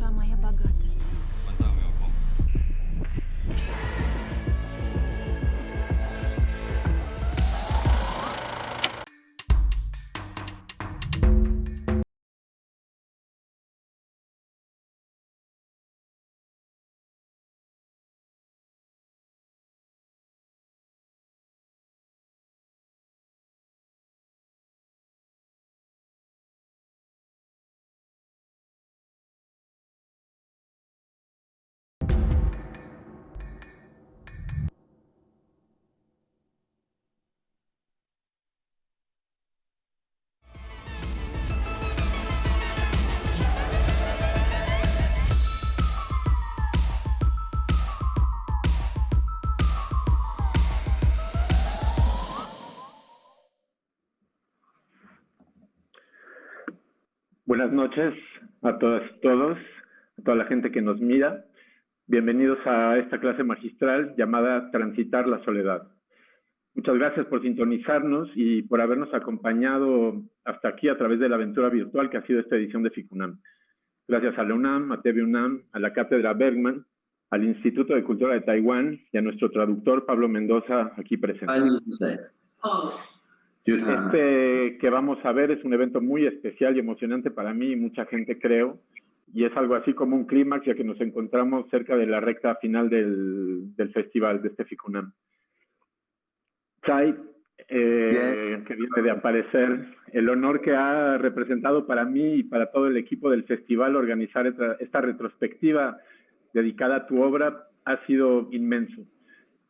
душа моя богата. Buenas noches a todas y todos, a toda la gente que nos mira. Bienvenidos a esta clase magistral llamada Transitar la Soledad. Muchas gracias por sintonizarnos y por habernos acompañado hasta aquí a través de la aventura virtual que ha sido esta edición de FICUNAM. Gracias a la UNAM, a TV UNAM, a la Cátedra Bergman, al Instituto de Cultura de Taiwán y a nuestro traductor Pablo Mendoza aquí presente. Este que vamos a ver es un evento muy especial y emocionante para mí y mucha gente, creo, y es algo así como un clímax, ya que nos encontramos cerca de la recta final del festival de este FICUNAM. Tsai, que viene de aparecer, el honor que ha representado para mí y para todo el equipo del festival organizar esta retrospectiva dedicada a tu obra ha sido inmenso,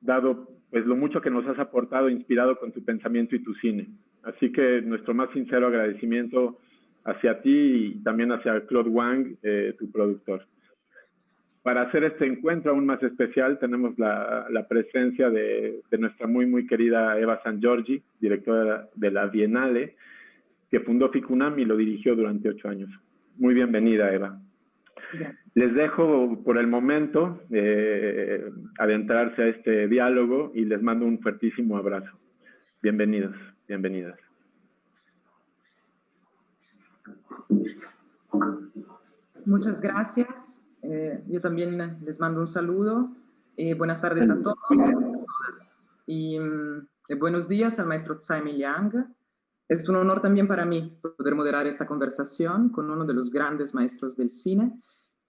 dado pues lo mucho que nos has aportado, inspirado con tu pensamiento y tu cine. Así que nuestro más sincero agradecimiento hacia ti y también hacia Claude Wang, tu productor. Para hacer este encuentro aún más especial, tenemos la presencia de nuestra muy querida Eva San Giorgi, directora de la Bienale, que fundó FICUNAM y lo dirigió durante 8 años. Muy bienvenida, Eva. Les dejo por el momento adentrarse a este diálogo y les mando un fuertísimo abrazo. Bienvenidos, bienvenidas. Muchas gracias. Yo también les mando un saludo. Buenas tardes a todos y buenos días al maestro Tsai Liang. Es un honor también para mí poder moderar esta conversación con uno de los grandes maestros del cine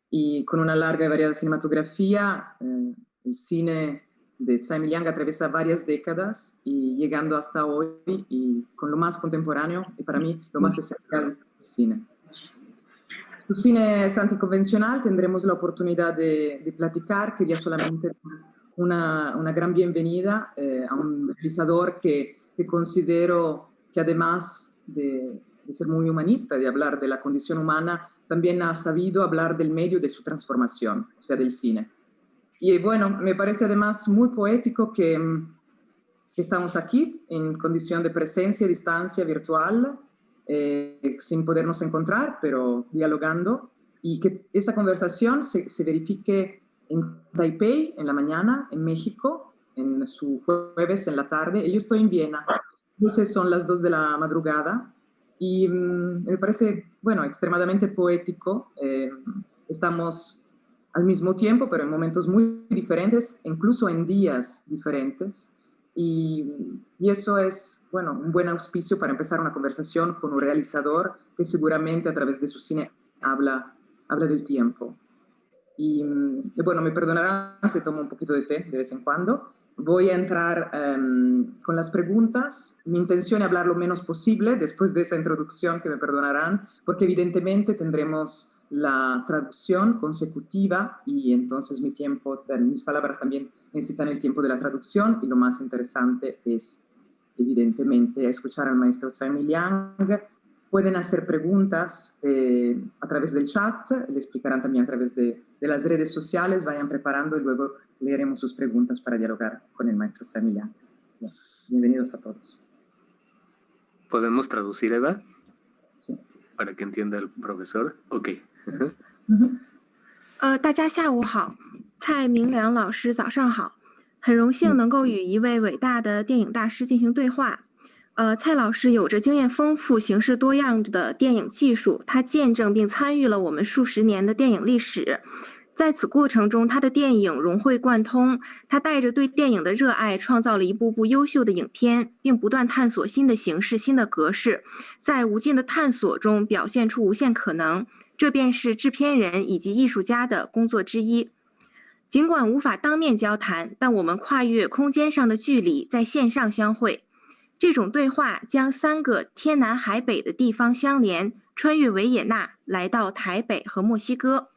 y con una larga y variada cinematografía. El cine de Tsai Liang atraviesa varias décadas y llegando hasta hoy y con lo más contemporáneo y para mí lo más esencial del cine. Su cine es anticonvencional, tendremos la oportunidad de platicar. Quería solamente una gran bienvenida a un realizador que considero que además de ser muy humanista, de hablar de la condición humana, también ha sabido hablar del medio de su transformación, o sea, del cine. Y bueno, me parece además muy poético que estamos aquí en condición de presencia, distancia virtual, sin podernos encontrar, pero dialogando, y que esa conversación se verifique en Taipei en la mañana, en México, en su jueves en la tarde, y yo estoy en Viena. Entonces son las 2 de la madrugada, y me parece, bueno, extremadamente poético. Estamos al mismo tiempo, pero en momentos muy diferentes, incluso en días diferentes. Y eso es, bueno, un buen auspicio para empezar una conversación con un realizador que seguramente a través de su cine habla del tiempo. Y bueno, me perdonarán si tomo un poquito de té de vez en cuando. Voy a entrar con las preguntas. Mi intención es hablar lo menos posible después de esa introducción, que me perdonarán, porque evidentemente tendremos la traducción consecutiva y entonces mis palabras también necesitan el tiempo de la traducción, y lo más interesante es evidentemente escuchar al maestro Tsai Liang. Pueden hacer preguntas a través del chat, le explicarán también a través de las redes sociales. Vayan preparando y luego leeremos sus preguntas para dialogar con el maestro Tsai Liang. Bienvenidos a todos. ¿Podemos traducir, Eva? Sí. Para que entienda el profesor. Ok. 大家下午好，蔡明良老师早上好，很荣幸能够与一位伟大的电影大师进行对话。蔡老师有着经验丰富、形式多样的电影技术，他见证并参与了我们数十年的电影历史。在此过程中，他的电影融会贯通，他带着对电影的热爱，创造了一部部优秀的影片，并不断探索新的形式、新的格式，在无尽的探索中表现出无限可能。这便是制片人以及艺术家的工作之一。尽管无法当面交谈，但我们跨越空间上的距离，在线上相会。这种对话将3个天南海北的地方相连，穿越维也纳，来到台北和墨西哥。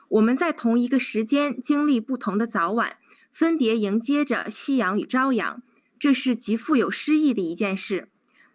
我们在同一个时间经历不同的早晚，分别迎接着夕阳与朝阳。这是极富有诗意的一件事。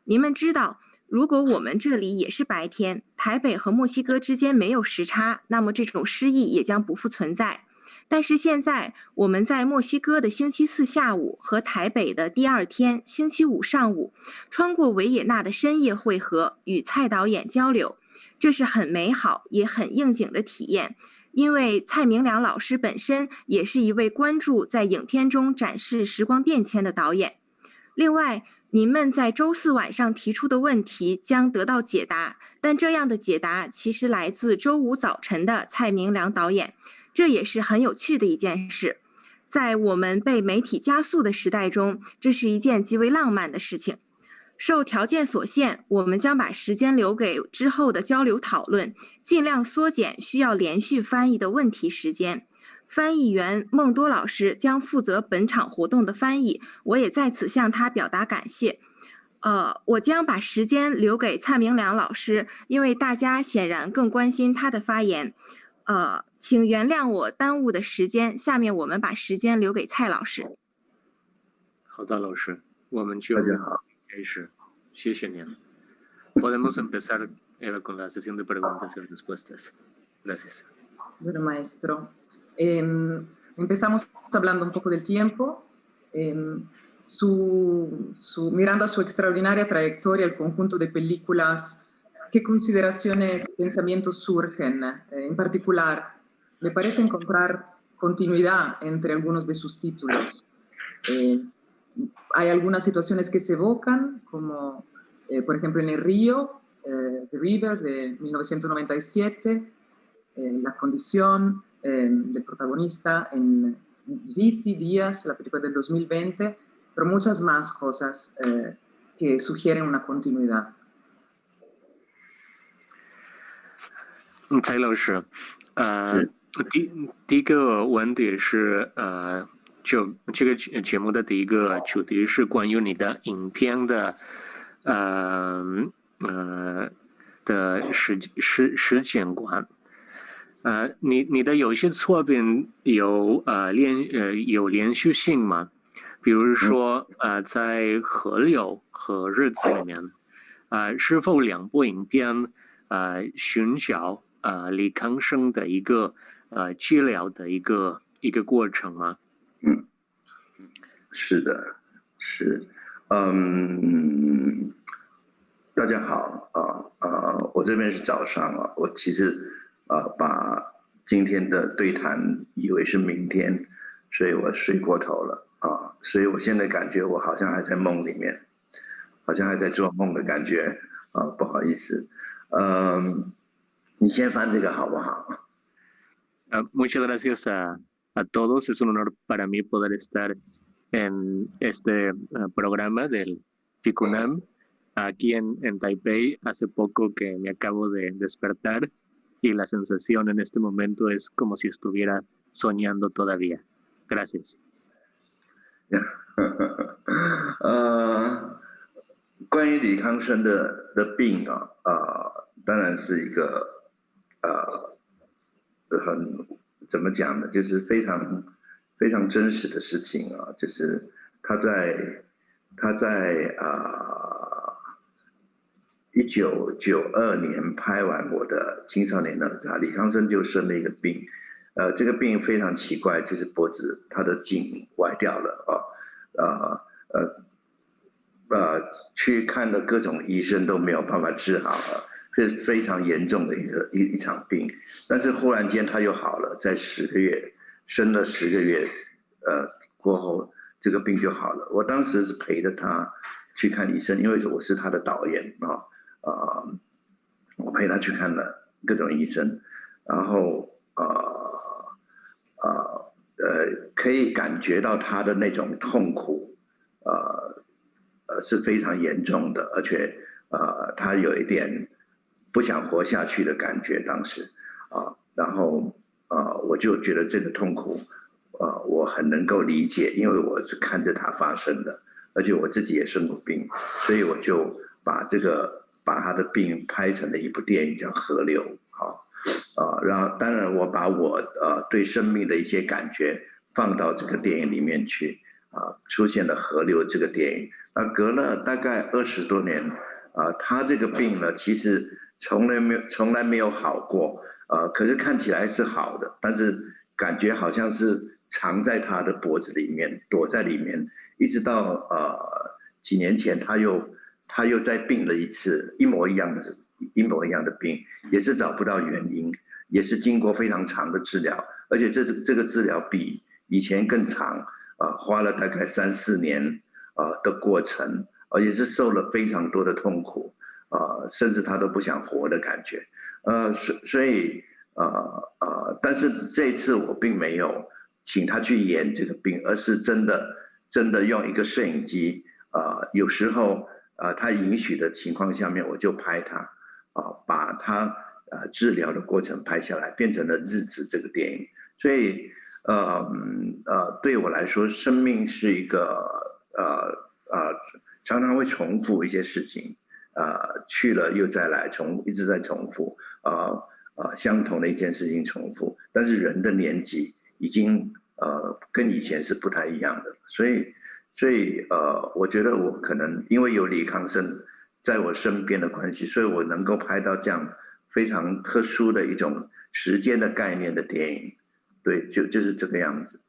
你们知道，如果我们这里也是白天，台北和墨西哥之间没有时差，那么这种诗意也将不复存在。但是现在，我们在墨西哥的星期四下午和台北的第2天星期五上午，穿过维也纳的深夜汇合，与蔡导演交流，这是很美好也很应景的体验。因为蔡明良老师本身也是一位关注在影片中展示时光变迁的导演。另外，您们在周4晚上提出的问题将得到解答，但这样的解答其实来自周5早晨的蔡明良导演。这也是很有趣的一件事。在我们被媒体加速的时代中，这是一件极为浪漫的事情。受条件所限，我们将把时间留给之后的交流讨论，尽量缩减需要连续翻译的问题时间。翻译员孟多老师将负责本场活动的翻译，我也在此向他表达感谢。我将把时间留给蔡明良老师，因为大家显然更关心他的发言。请原谅我耽误的时间，下面我们把时间留给蔡老师。好的，老师，我们就开始。谢谢您。Podemos empezar con la sesión de preguntas y respuestas. Gracias. Bueno, maestro. Empezamos hablando un poco del tiempo. Mirando a su extraordinaria trayectoria, el conjunto de películas, ¿qué consideraciones y pensamientos surgen? En particular, me parece encontrar continuidad entre algunos de sus títulos. Hay algunas situaciones que se evocan, como por ejemplo en El Río, The River, de 1997, la condición del protagonista en Rizzi Díaz, la película del 2020, pero muchas más cosas que sugieren una continuidad. 蔡老师，第一个问题是，就这个节目的第一个主题是关于你的影片的，的时间观。你的有些作品有连续性吗？比如说在河流和日子里面，是否2部影片寻找李康生的一个治疗的一个过程吗？是的，是，大家好我这边是早上我其实把今天的对谈以为是明天，所以我睡过头了所以我现在感觉我好像还在梦里面，好像还在做梦的感觉不好意思，你先翻这个好不好？Muchas gracias a todos. Es un honor para mí poder estar en este programa del FICUNAM aquí en Taipei. Hace poco que me acabo de despertar y la sensación en este momento es como si estuviera soñando todavía. Gracias. 关于李康生的病当然是一个很怎么讲呢，就是非常非常真实的事情就是他在1992年拍完我的青少年哪吒，李康生就生了一个病，这个病非常奇怪，就是脖子他的颈歪掉了去看了各种医生都没有办法治好是非常严重的一场病，但是忽然间他又好了，在10个月生了10个月过后这个病就好了。我当时是陪着他去看医生，因为我是他的导演我陪他去看了各种医生，然后可以感觉到他的那种痛苦，是非常严重的，而且他有一点不想活下去的感觉，当时然后我就觉得这个痛苦，我很能够理解，因为我是看着它发生的，而且我自己也生过病，所以我就把他的病拍成了一部电影叫《河流》然后当然我把我对生命的一些感觉放到这个电影里面去出现了《河流》这个电影。那隔了大概20多年他这个病呢，其实从来没有好过可是看起来是好的，但是感觉好像是藏在他的脖子里面，躲在里面，一直到几年前他又再病了一次，一模一样的病，也是找不到原因，也是经过非常长的治疗，而且这个治疗比以前更长花了大概3-4年的过程，也是受了非常多的痛苦甚至他都不想活的感觉所以但是这一次我并没有请他去演这个病，而是真的用一个摄影机有时候他允许的情况下面，我就拍他把他治疗的过程拍下来，变成了《日子》这个电影。所以对我来说，生命是一个常常会重复一些事情去了又再来，一直在重复相同的一件事情重复，但是人的年纪已经跟以前是不太一样的，所以我觉得我可能因为有李康生在我身边的关系，所以我能够拍到这样非常特殊的一种时间的概念的电影，对，就是这个样子。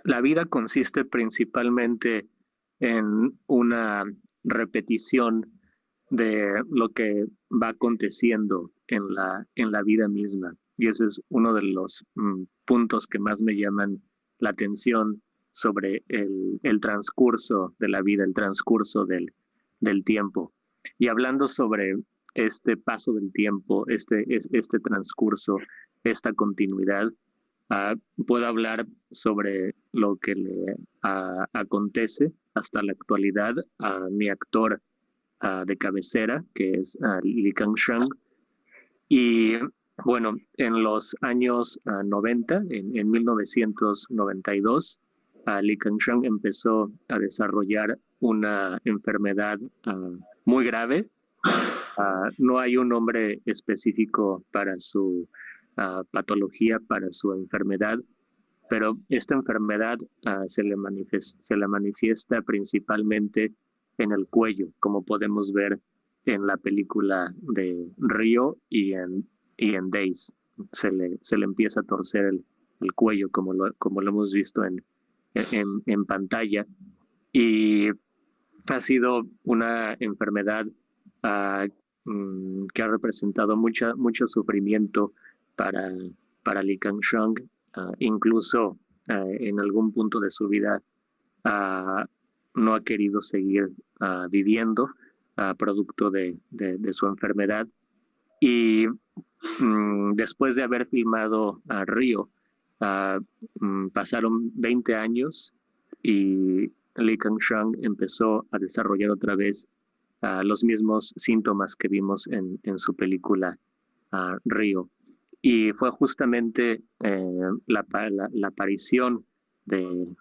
La vida consiste principalmente en una repetición de lo que va aconteciendo en la vida misma. Y ese es uno de los puntos que más me llaman la atención sobre el transcurso de la vida, el transcurso del tiempo. Y hablando sobre este paso del tiempo, este transcurso, esta continuidad, puedo hablar sobre lo que le acontece hasta la actualidad a mi actor de cabecera, que es Lee Kang-shang. Y bueno, en los años 90, en 1992, Lee Kang-shang empezó a desarrollar una enfermedad muy grave. No hay un nombre específico para su patología, para su enfermedad, pero esta enfermedad se le manifiesta principalmente en el cuello, como podemos ver en la película de Río y en Days. Se le empieza a torcer el cuello, como lo hemos visto en pantalla. Y ha sido una enfermedad que ha representado mucho sufrimiento para Lee Kang-shang, incluso en algún punto de su vida no ha querido seguir viviendo producto de su enfermedad. Y después de haber filmado a Río, pasaron 20 años y Lee Kang-shang empezó a desarrollar otra vez los mismos síntomas que vimos en su película Río. Y fue justamente la aparición de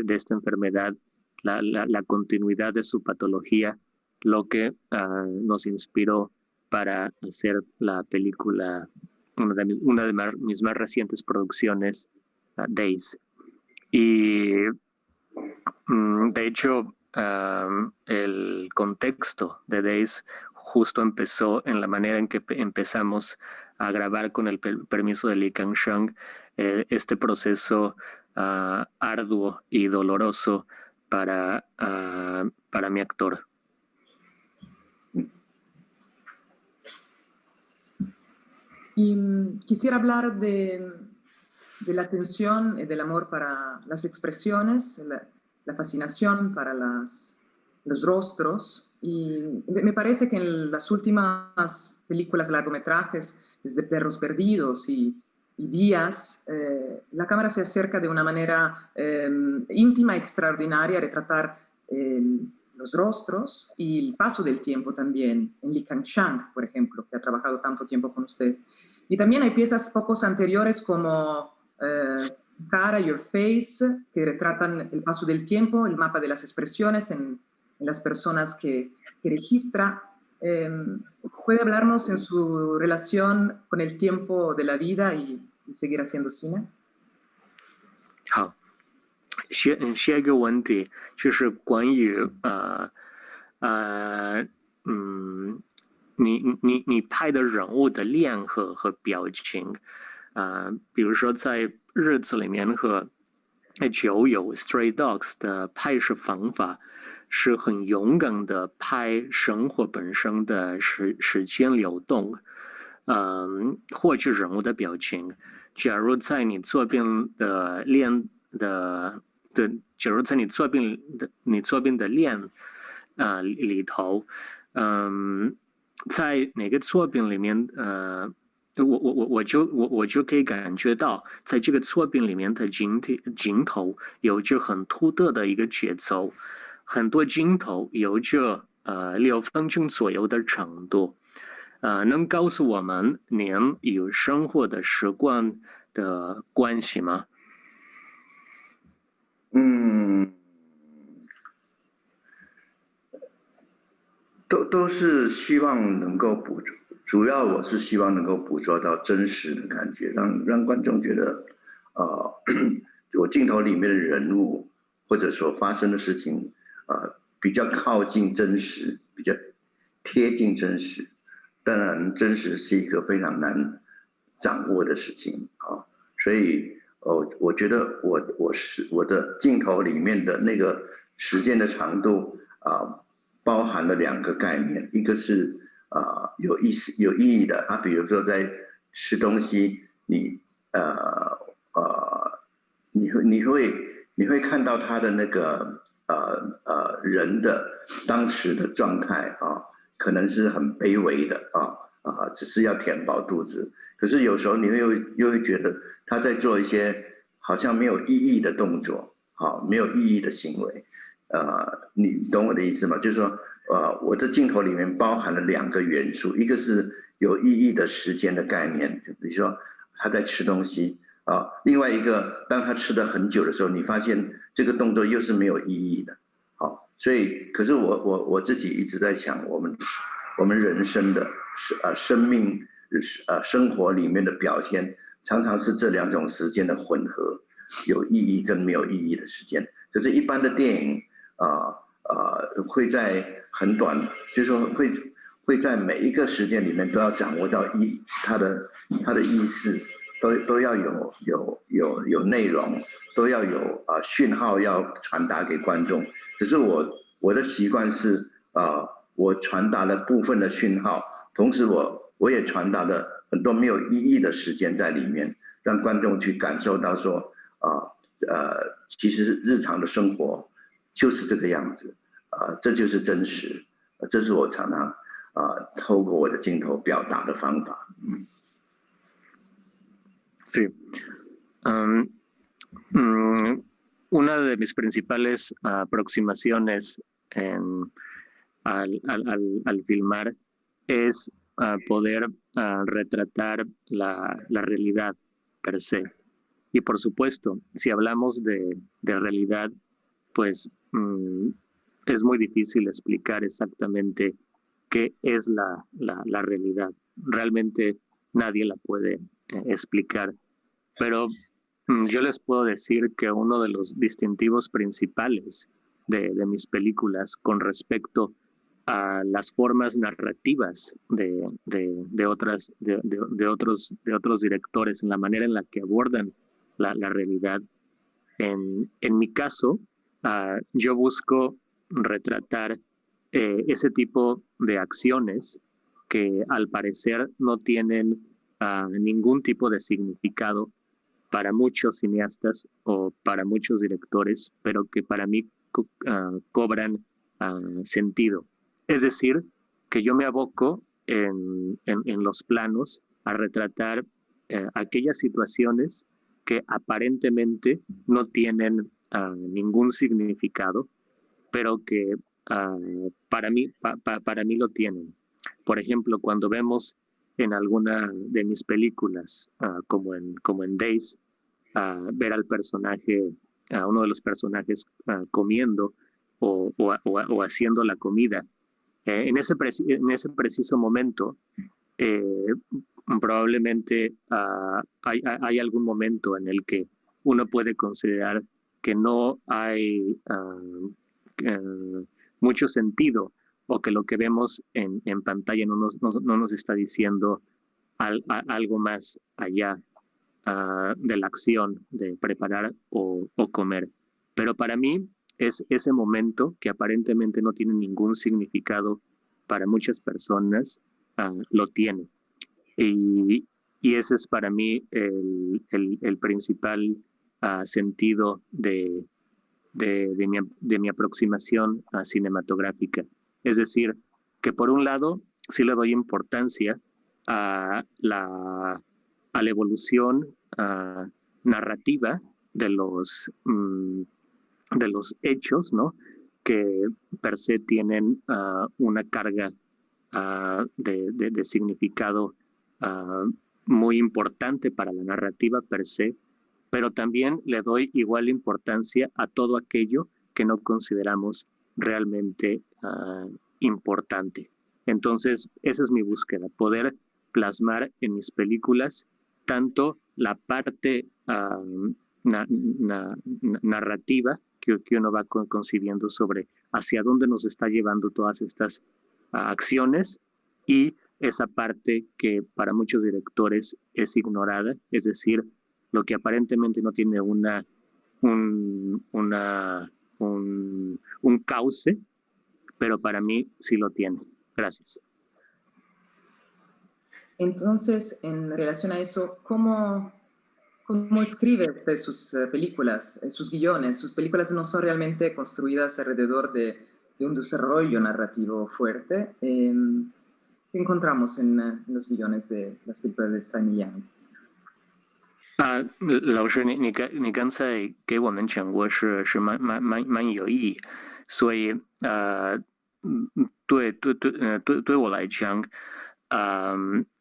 esta enfermedad, la continuidad de su patología, lo que nos inspiró para hacer la película, una de mis más recientes producciones, Days. Y de hecho, el contexto de Days justo empezó en la manera en que empezamos a grabar con el permiso de Lee Kang-shang este proceso arduo y doloroso para mi actor. Y quisiera hablar de la atención y del amor para las expresiones, la fascinación para los rostros. Y me parece que en las últimas películas largometrajes, desde Perros Perdidos y Días, la cámara se acerca de una manera íntima y extraordinaria a retratar los rostros y el paso del tiempo también, en Li Kangchang, por ejemplo, que ha trabajado tanto tiempo con usted. Y también hay piezas pocos anteriores como Cara, Your Face, que retratan el paso del tiempo, el mapa de las expresiones en las personas que registra. ¿Puede hablarnos en su relación con el tiempo de la vida y seguir haciendo cine? 好，下一个问题就是关于你拍的人物的脸和表情，比如说在日子里面和酒友 Stray Dogs 的拍摄方法是很勇敢的拍生活本身的时间流动，或者人物的表情。假如在你作品的脸假如在你作品的脸里头，在哪个作品里面我就可以感觉到，在这个作品里面的镜头有着很独特的一个节奏，很多镜头有着6分钟左右的长度。能告诉我们您与生活的习惯的关系吗？都是希望能够主要我是希望能够捕捉到真实的感觉，让观众觉得，我镜头里面的人物或者所发生的事情，比较靠近真实，比较贴近真实。当然，真实是一个非常难掌握的事情啊，所以我觉得我的镜头里面的那个时间的长度包含了2个概念，一个是有意义的，比如说在吃东西，你会看到他的那个人的当时的状态可能是很卑微的只是要填饱肚子，可是有时候你又会觉得他在做一些好像没有意义的动作，没有意义的行为。你懂我的意思吗？就是说，我的镜头里面包含了2个元素，一个是有意义的时间的概念，就比如说他在吃东西另外一个当他吃的很久的时候，你发现这个动作又是没有意义的，所以可是我自己一直在想，我们人生的生命生活里面的表现，常常是这2种时间的混合，有意义跟没有意义的时间。可是，一般的电影会在很短，就是说会在每一个时间里面都要掌握到它的意思，都要有内容，都要有讯号要传达给观众。可是我的习惯是我传达了部分的讯号，同时我也传达了很多没有意义的时间在里面，让观众去感受到说其实日常的生活就是这个样子这就是真实，这是我常常透过我的镜头表达的方法。Sí. Una de mis principales aproximaciones al filmar es poder retratar la realidad per se. Y por supuesto, si hablamos de realidad, pues es muy difícil explicar exactamente qué es la realidad. Realmente nadie la puede explicar. Pero yo les puedo decir que uno de los distintivos principales de mis películas con respecto a las formas narrativas de otros directores, en la manera en la que abordan la realidad. En mi caso, yo busco retratar ese tipo de acciones que al parecer no tienen ningún tipo de significado, para muchos cineastas o para muchos directores, pero que para mí cobran sentido. Es decir, que yo me aboco en los planos a retratar aquellas situaciones que aparentemente no tienen ningún significado, pero que para mí lo tienen. Por ejemplo, cuando vemos en alguna de mis películas, como en Days, ver al personaje, a uno de los personajes comiendo o haciendo la comida, en ese preciso momento, probablemente hay algún momento en el que uno puede considerar que no hay mucho sentido, o que lo que vemos en pantalla no nos está diciendo algo más allá de la acción de preparar o comer. Pero para mí es ese momento que aparentemente no tiene ningún significado para muchas personas, lo tiene. Y ese es para mí el principal sentido de mi aproximación cinematográfica. Es decir, que por un lado sí le doy importancia a la evolución narrativa de los hechos, ¿no? Que per se tienen una carga de significado muy importante para la narrativa per se, pero también le doy igual importancia a todo aquello que no consideramos realmente importante. Entonces, esa es mi búsqueda, poder plasmar en mis películas tanto la parte narrativa que uno va concibiendo sobre hacia dónde nos está llevando todas estas acciones, y esa parte que para muchos directores es ignorada, es decir, lo que aparentemente no tiene un cauce, pero para mí sí lo tiene. Gracias. Entonces, en relación a eso, ¿cómo escribe usted sus películas, sus guiones? Sus películas no son realmente construidas alrededor de un desarrollo narrativo fuerte. ¿Qué encontramos en los guiones de las películas de Simon Yang? 老师，你刚才给我们讲过是蛮有意义，所以对我来讲，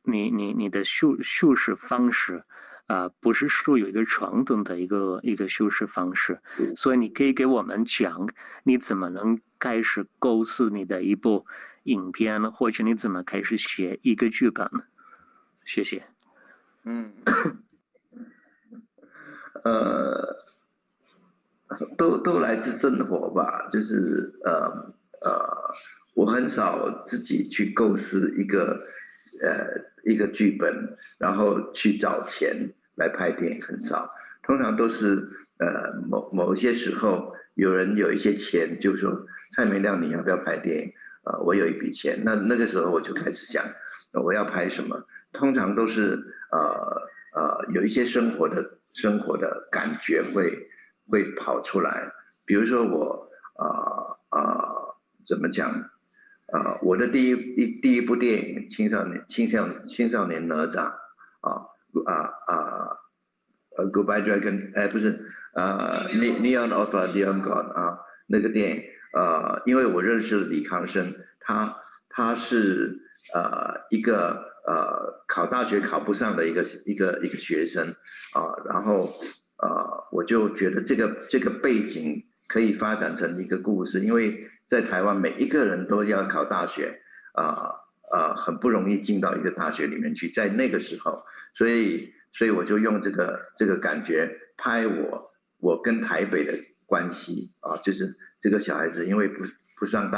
你的叙事方式不是说有一个传统的一个叙事方式，所以你可以给我们讲你怎么能开始构思你的一部影片，或者你怎么开始写一个剧本？谢谢。都来自生活吧，就是我很少自己去构思一个剧本，然后去找钱来拍电影，很少。通常都是某些时候有人有一些钱，就说蔡明亮你要不要拍电影？我有一笔钱，那个时候我就开始想我要拍什么。通常都是有一些生活的感觉会跑出来。比如说我怎么讲？我的第一部电影青少年哪吒Goodbye Dragon， 不是Neon of Neon God 那个电影因为我认识李康生，他是一个考大学考不上的一个学生然后我就觉得这个背景可以发展成一个故事，因为在台湾每一个人都要考大学很不容易进到一个大学里面去，在那个时候，所以我就用这个感觉拍我跟台北的关系就是这个小孩子因为不上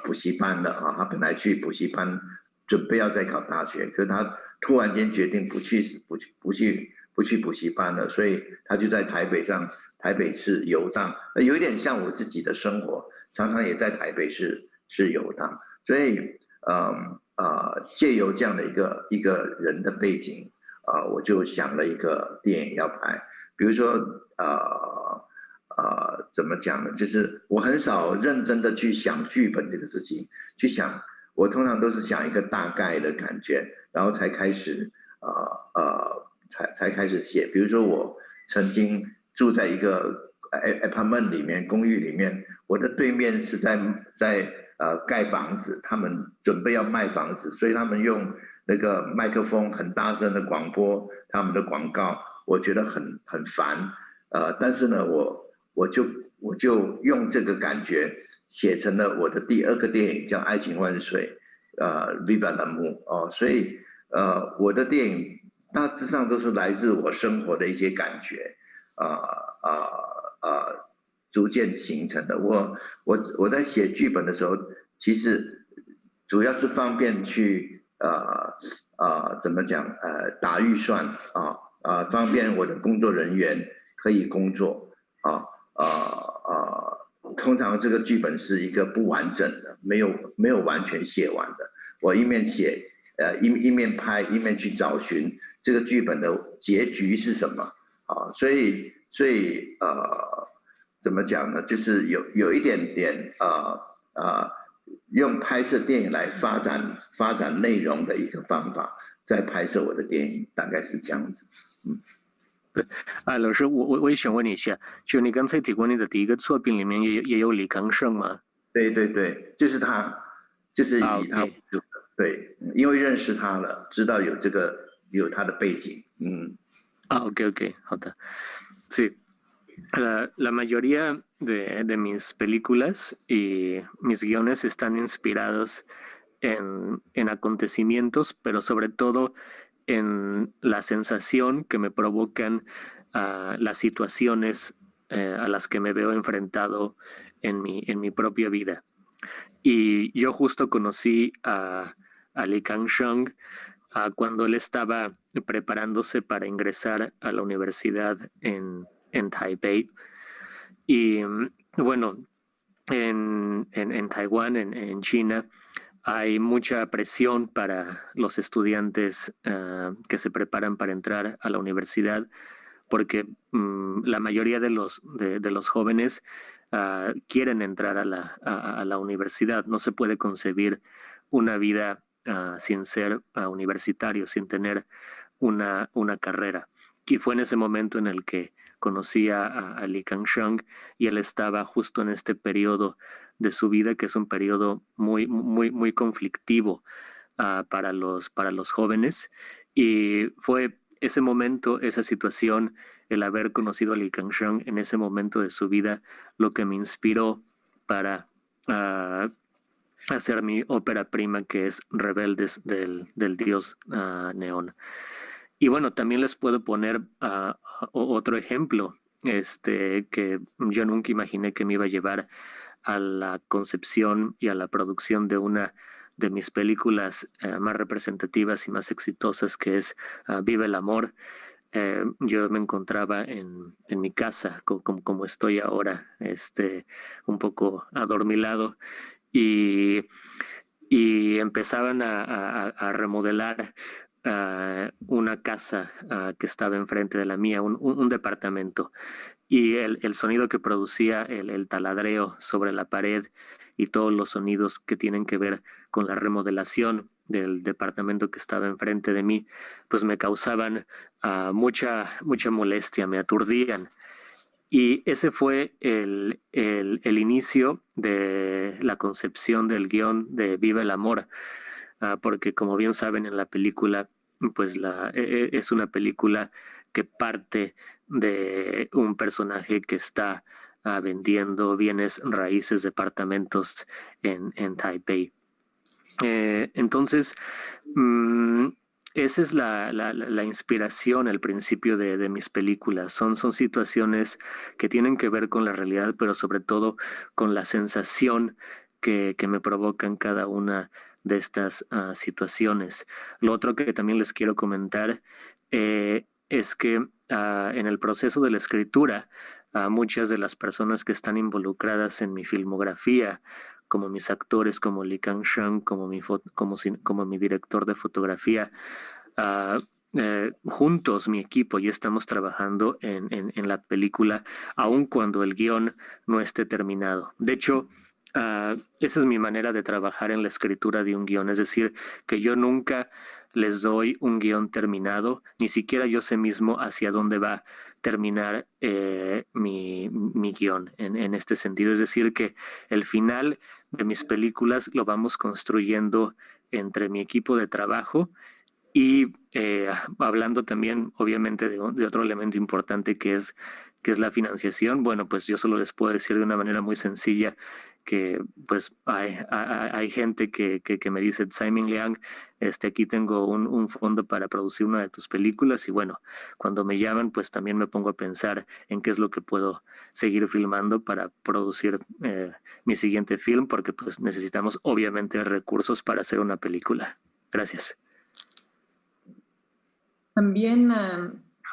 补习班了他本来去补习班准备要再考大学，可是他突然间决定不去补习班了，所以他就在台北市游荡，有一点像我自己的生活，常常也在台北市游荡，所以借由这样的一个人的背景我就想了一个电影要拍。比如说怎么讲呢？就是我很少认真的去想剧本这个事情，去想，我通常都是想一个大概的感觉，然后才开始才开始写。比如说我曾经住在一个apartment 里面，公寓里面，我的对面是在盖房子，他们准备要卖房子，所以他们用那个麦克风很大声的广播他们的广告，我觉得很烦。但是呢，我就用这个感觉写成了我的第2个电影，叫《爱情万岁》，Viva l'amour 哦，所以我的电影大致上都是来自我生活的一些感觉，逐渐形成的。我在写剧本的时候，其实主要是方便去怎么讲打预算方便我的工作人员可以工作通常这个剧本是一个不完整的，没有完全写完的。我一面写一面拍，一面去找寻这个剧本的结局是什么所以怎么讲呢？就是有一点点用拍摄电影来发展内容的一个方法，在拍摄我的电影，大概是这样子。老师，我也想问你一下，就你刚才提过你的第一个作品里面也有李康生吗？对对对，就是他，就是以他对，因为认识他了，知道有他的背景ok,好的。Sí, la mayoría de mis películas y mis guiones están inspirados en acontecimientos, pero sobre todo en la sensación que me provocan las situaciones a las que me veo enfrentado en mi propia vida. Y yo justo conocí a Li Kangsheng cuando él estaba preparándose para ingresar a la universidad en Taipei. Y bueno, en Taiwán, en China, hay mucha presión para los estudiantes que se preparan para entrar a la universidad, porque la mayoría de los jóvenes quieren entrar a la universidad. No se puede concebir una vida sin ser universitario, sin tener una carrera. Y fue en ese momento en el que conocí a Li Kangsheng y él estaba justo en este periodo de su vida, que es un periodo muy conflictivo para los jóvenes. Y fue ese momento, esa situación, el haber conocido a Li Kangsheng en ese momento de su vida, lo que me inspiró para hacer mi ópera prima, que es Rebeldes del dios Neón. Y bueno, también les puedo poner otro ejemplo, que yo nunca imaginé que me iba a llevar a la concepción y a la producción de una de mis películas más representativas y más exitosas, que es Viva el Amor. Yo me encontraba en mi casa, como estoy ahora, un poco adormilado, y empezaban a remodelar una casa que estaba enfrente de la mía, un departamento, y el sonido que producía el taladreo sobre la pared y todos los sonidos que tienen que ver con la remodelación del departamento que estaba enfrente de mí, pues me causaban mucha molestia, me aturdían. Y ese fue el inicio de la concepción del guión de Viva el Amor, porque como bien saben en la película, pues es una película que parte de un personaje que está vendiendo bienes raíces, departamentos en Taipei. Entonces, esa es la inspiración al principio de mis películas. Son situaciones que tienen que ver con la realidad, pero sobre todo con la sensación que me provocan cada una de estas situaciones. Lo otro que también les quiero comentar es que en el proceso de la escritura, muchas de las personas que están involucradas en mi filmografía, como mis actores, como Li Kangsheng, como mi director de fotografía, juntos, mi equipo, ya estamos trabajando en la película, aun cuando el guión no esté terminado. De hecho, esa es mi manera de trabajar en la escritura de un guión, es decir, que yo nunca les doy un guión terminado, ni siquiera yo sé mismo hacia dónde va a terminar mi guión en este sentido. Es decir, que el final de mis películas lo vamos construyendo entre mi equipo de trabajo y hablando también, obviamente, de otro elemento importante que es la financiación. Bueno, pues yo solo les puedo decir de una manera muy sencilla que pues hay gente que me dice, Simon Liang, aquí tengo un fondo para producir una de tus películas, y bueno, cuando me llaman, pues también me pongo a pensar en qué es lo que puedo seguir filmando para producir mi siguiente film, porque pues necesitamos obviamente recursos para hacer una película. Gracias. También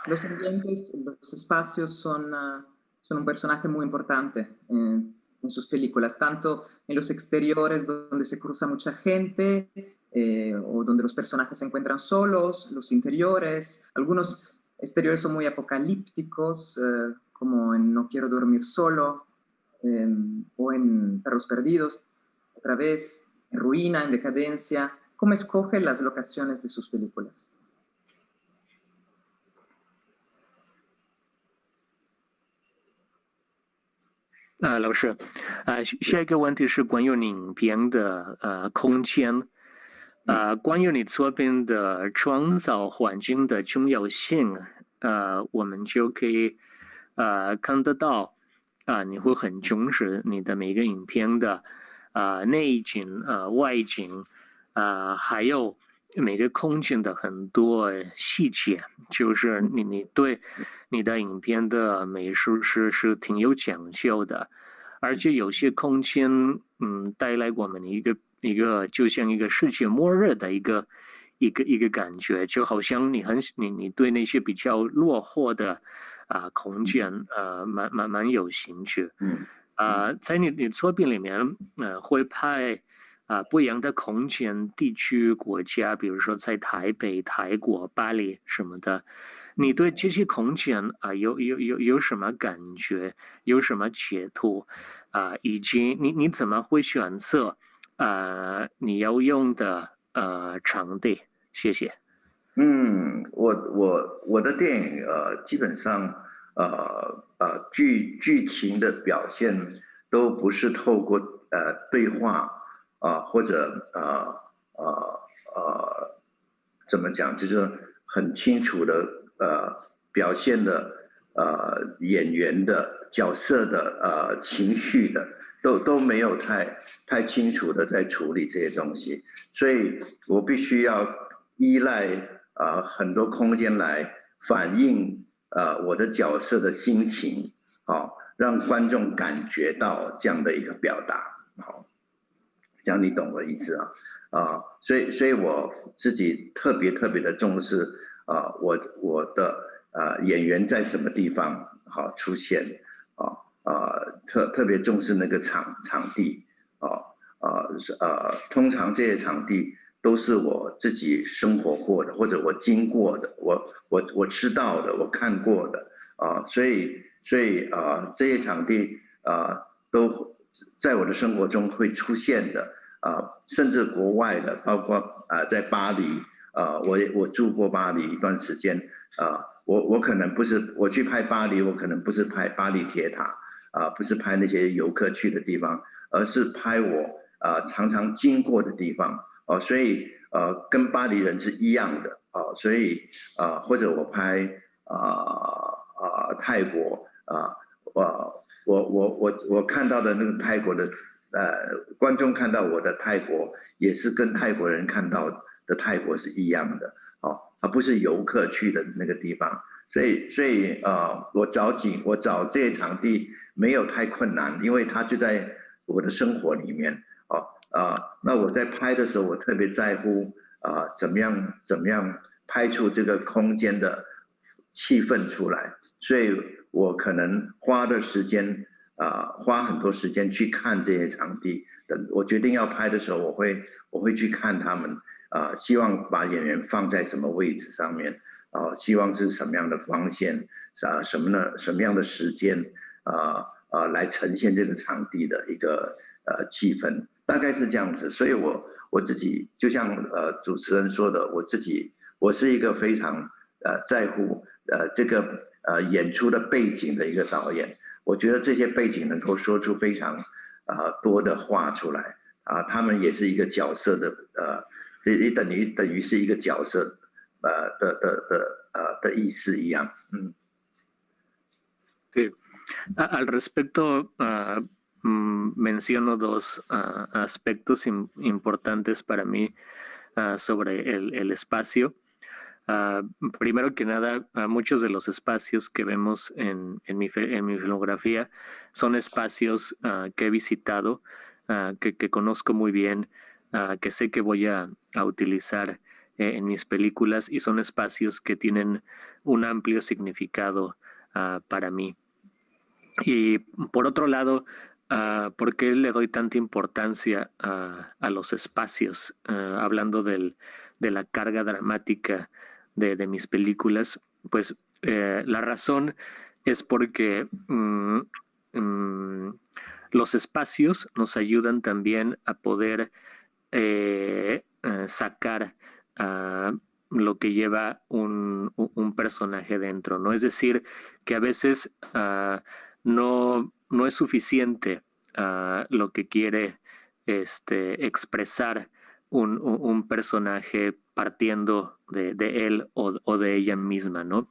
los ambientes, los espacios son un personaje muy importante en sus películas, tanto en los exteriores donde se cruza mucha gente o donde los personajes se encuentran solos, los interiores. Algunos exteriores son muy apocalípticos, como en No quiero dormir solo, o en Perros Perdidos, otra vez, en Ruina, en Decadencia. ¿Cómo escoge las locaciones de sus películas? 老师，下一个问题是关于你影片的空间，关于你作品的创造环境的重要性，我们就可以看得到，你会很重视你的每个影片的内景、外景，还有每个空间的很多细节，就是你对你的影片的美术是挺有讲究的，而且有些空间带来我们一个就像一个世界末日的一个感觉，就好像你对那些比较落后的空间蛮有兴趣。在你作品里面会拍不一样的空间、地区、国家，比如说在台北、泰国、巴黎什么的，你对这些空间有什么感觉？有什么解读？以及你怎么会选择你要用的场地？谢谢。我的电影基本上剧情的表现都不是透过对话或者怎么讲，就是很清楚的表现的演员的角色的情绪的都没有太清楚的在处理这些东西，所以我必须要依赖很多空间来反映我的角色的心情，让观众感觉到这样的一个表达，这样你懂我的意思所以我自己特别的重视我的演员在什么地方出现特别重视那个场地通常这些场地都是我自己生活过的，或者我经过的，我知道的，我看过的所以这些场地都在我的生活中会出现的甚至国外的，包括在巴黎我住过巴黎一段时间我可能不是我去拍巴黎，我可能不是拍巴黎铁塔不是拍那些游客去的地方，而是拍我常常经过的地方所以跟巴黎人是一样的所以或者我拍泰国我看到的那个泰国的观众看到我的泰国也是跟泰国人看到的泰国是一样的而不是游客去的那个地方，所以我找这些场地没有太困难，因为它就在我的生活里面那我在拍的时候我特别在乎怎么样拍出这个空间的气氛出来，所以我可能花很多时间去看这些场地，等我决定要拍的时候我会去看他们希望把演员放在什么位置上面，希望是什么样的光线，什么样的时间，来呈现这个场地的一个气氛，大概是这样子。所以我自己就像主持人说的，我是一个非常在乎这个演出的背景的一个导演。我觉得这些背景能够说出非常多的话出来他们也是一个角色的也等于是一个角色的意思一样。Sí. Al respecto, menciono dos aspectos importantes para mí sobre el espacio. Primero que nada, muchos de los espacios que vemos en mi filmografía son espacios que he visitado, que conozco muy bien, que sé que voy a utilizar en mis películas, y son espacios que tienen un amplio significado para mí. Y por otro lado, ¿por qué le doy tanta importancia a los espacios? Hablando de la carga dramática de mis películas, pues la razón es porque los espacios nos ayudan también a poder sacar lo que lleva un personaje dentro, ¿no? Es decir, que a veces no es suficiente lo que quiere expresar un personaje partiendo de él o de ella misma, ¿no?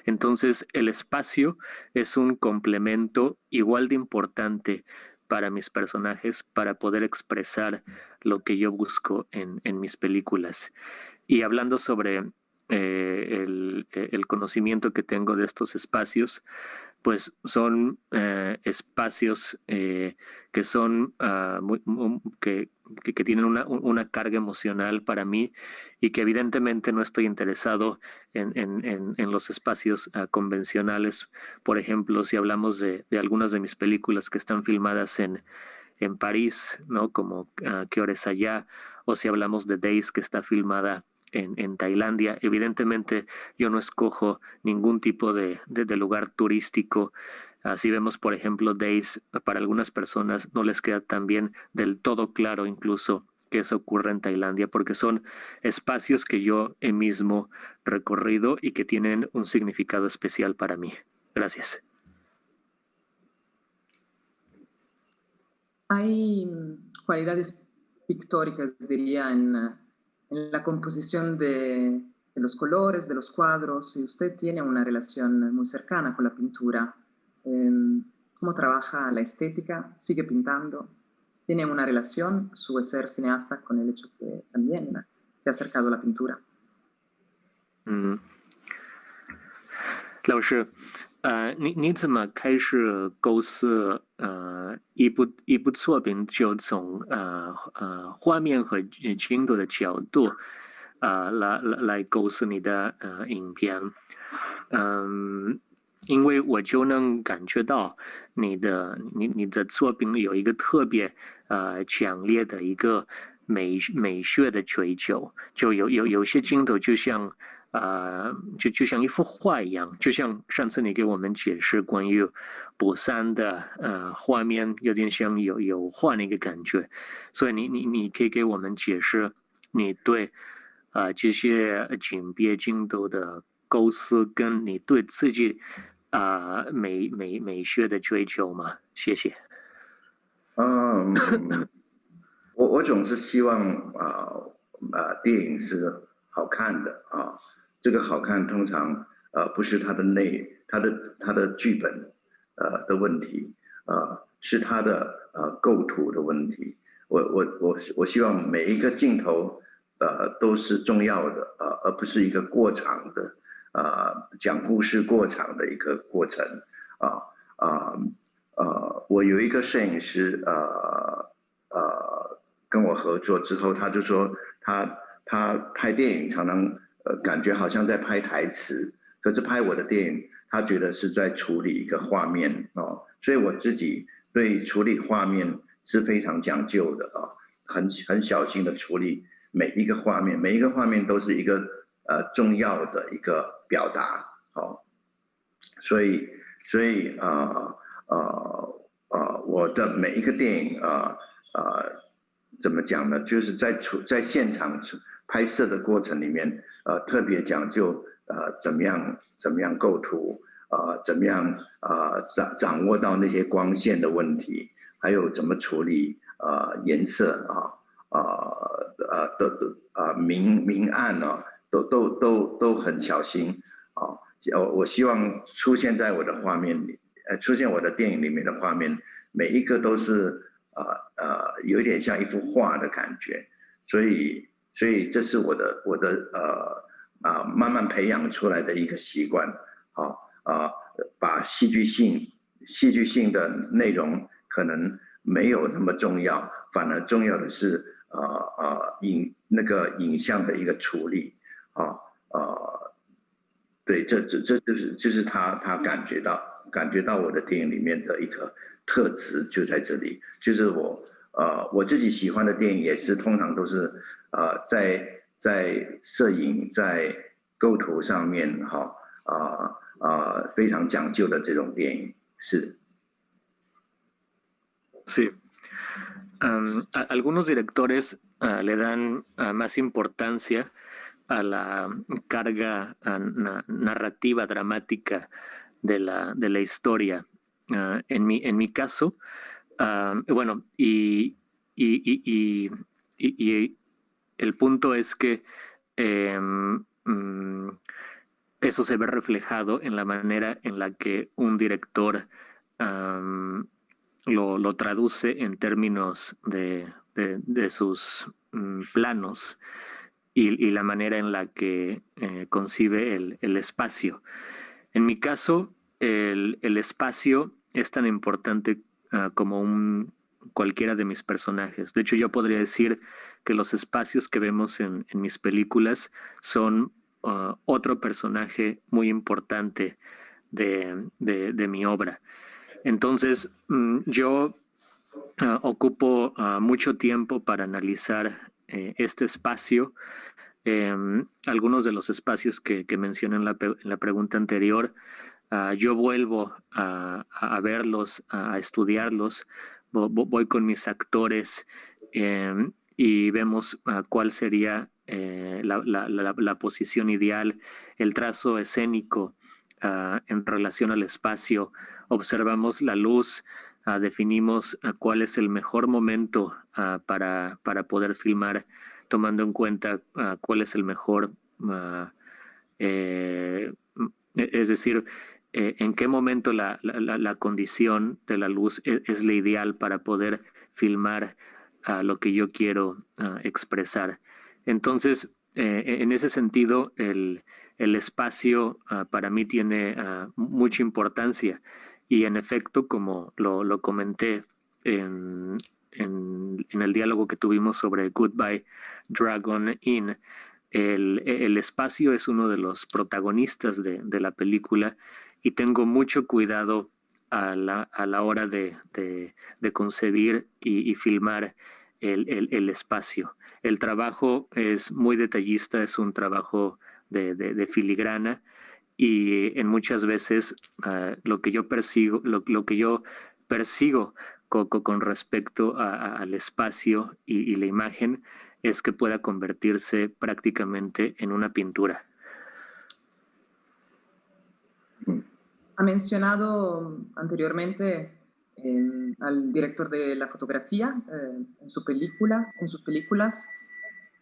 Entonces, el espacio es un complemento igual de importante para mis personajes, para poder expresar lo que yo busco en mis películas. Y hablando sobre el conocimiento que tengo de estos espacios, pues son espacios que son que tienen una carga emocional para mí, y que evidentemente no estoy interesado en los espacios convencionales. Por ejemplo, si hablamos de algunas de mis películas que están filmadas en París, ¿no? Como ¿Qué hora es allá? O si hablamos de Days, que está filmada en Tailandia, evidentemente yo no escojo ningún tipo de lugar turístico. Si vemos, por ejemplo, Days, para algunas personas no les queda también del todo claro incluso que eso ocurre en Tailandia, porque son espacios que yo he mismo recorrido y que tienen un significado especial para mí. Gracias. Hay cualidades pictóricas, diría, en la composición de los colores, de los cuadros, y usted tiene una relación muy cercana con la pintura. ¿Cómo trabaja la estética? ¿Sigue pintando? ¿Tiene una relación su ser cineasta con el hecho que también se ha acercado a la pintura? 老师，你怎么开始构思一部作品，就从画面和镜头的角度来构思你的影片？因为我就能感觉到你的作品有一个特别强烈的一个美学的追求，就有些镜头就像就像一幅画一样，就像上次你给我们解释关于釜山的画面，有点像有画那个感觉，所以你可以给我们解释你对这些景别镜头的构思，跟你对自己美学的追求吗？谢谢。我总是希望电影是好看的这个好看通常不是它的剧本的问题是它的构图的问题。我希望每一个镜头都是重要的而不是一个过长的讲故事过长的一个过程我有一个摄影师跟我合作之后，他就说他拍电影常常感觉好像在拍台词，可是拍我的电影他觉得是在处理一个画面所以我自己对处理画面是非常讲究的很小心的处理每一个画面都是一个重要的一个表达，好，所以我的每一个电影怎么讲呢？就是在现场拍摄的过程里面，特别讲究怎么样构图，怎么样掌握到那些光线的问题，还有怎么处理颜色明暗啊，都很小心啊。我希望出现在我的画面里，出现我的电影里面的画面，每一个都是有一点像一幅画的感觉，所以这是我的慢慢培养出来的一个习惯，把戏剧性的内容可能没有那么重要，反而重要的是影像的一个处理对，这就是他感觉到我的电影里面的一个特质就在这里，就是我自己喜欢的电影也是通常都是在摄影在构图上面非常讲究的这种电影是。Sí. Algunos directores le dan más importancia a la carga narrativa, dramática de la historia. En mi caso, bueno, y el punto es que eso se ve reflejado en la manera en la que un director lo traduce en términos de sus planos y la manera en la que concibe el espacio. En mi caso, el espacio es tan importante como cualquiera de mis personajes. De hecho, yo podría decir que los espacios que vemos en mis películas son otro personaje muy importante de mi obra. Entonces, yo ocupo mucho tiempo para analizar este espacio. Algunos de los espacios que mencioné en la pregunta anterior, yo vuelvo a verlos, a estudiarlos, voy con mis actores y vemos cuál sería la posición ideal, el trazo escénico en relación al espacio, observamos la luz, definimos cuál es el mejor momento para poder filmar, tomando en cuenta cuál es el mejor, es decir, en qué momento la condición de la luz es la ideal para poder filmar lo que yo quiero expresar. Entonces, en ese sentido, el espacio para mí tiene mucha importancia y en efecto, como lo comenté en el diálogo que tuvimos sobre Goodbye Dragon Inn, el espacio es uno de los protagonistas de la película y tengo mucho cuidado a la hora de concebir y filmar el espacio. El trabajo es muy detallista, es un trabajo de filigrana y en muchas veces lo que yo persigo con respecto al espacio y la imagen es que pueda convertirse prácticamente en una pintura. Ha mencionado anteriormente al director de la fotografía en sus películas.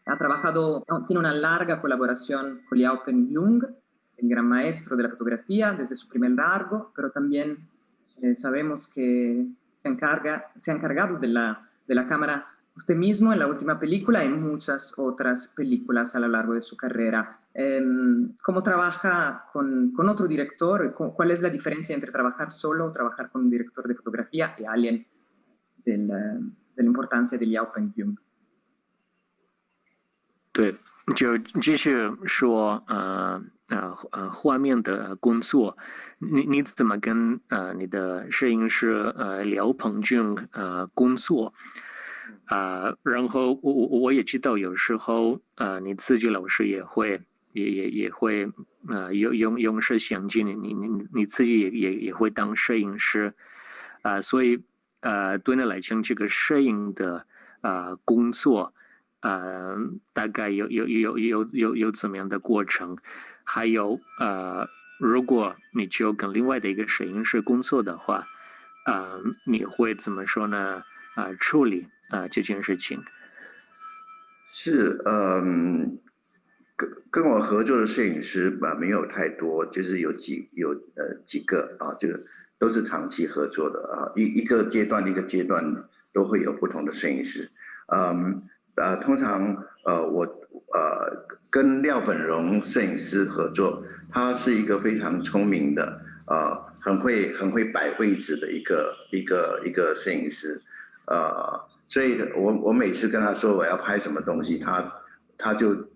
Ha trabajado, tiene una larga colaboración con Liao Pen-Jung, el gran maestro de la fotografía, desde su primer largo, pero también sabemos que se ha encargado de la cámara usted mismo en la última película y en muchas otras películas a lo largo de su carrera. ¿Cómo trabaja con otro director? ¿Cuál es la diferencia entre trabajar solo o trabajar con un director de fotografía y alguien de la importancia de Liao Pen-Jung? 对，就继续说画面的工作，你怎么跟你的摄影师廖鹏俊工作？然后我也知道有时候你自己老师也会用摄像机，你自己也会当摄影师，所以对你来讲这个摄影的工作大概有怎么样的过程？还有如果你只有跟另外的一个摄影师工作的话，你会怎么说呢？处理这件事情？是，跟我合作的摄影师没有太多，就是有几个这个都是长期合作的一个阶段都会有不同的摄影师，通常我跟廖本荣摄影师合作，他是一个非常聪明的很会摆位置的一个摄影师，所以我每次跟他说我要拍什么东西，他就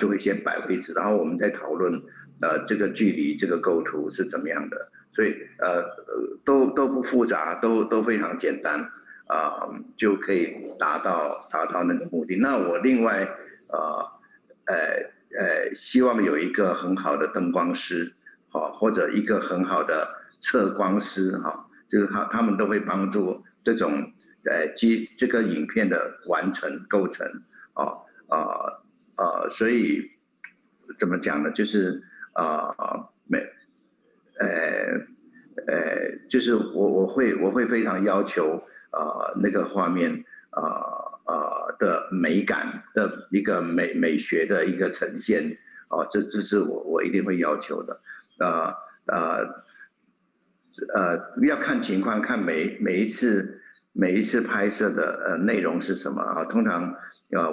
会先摆位置，然后我们再讨论这个距离这个构图是怎么样的，所以都不复杂，都非常简单就可以达到那个目的。那我另外希望有一个很好的灯光师或者一个很好的测光师就是他们都会帮助这种这个影片的完成构成所以怎么讲呢？就是就是我会非常要求那个画面的美感的一个美学的一个呈现这是我一定会要求的要看情况，看每一次拍摄的内容是什么通常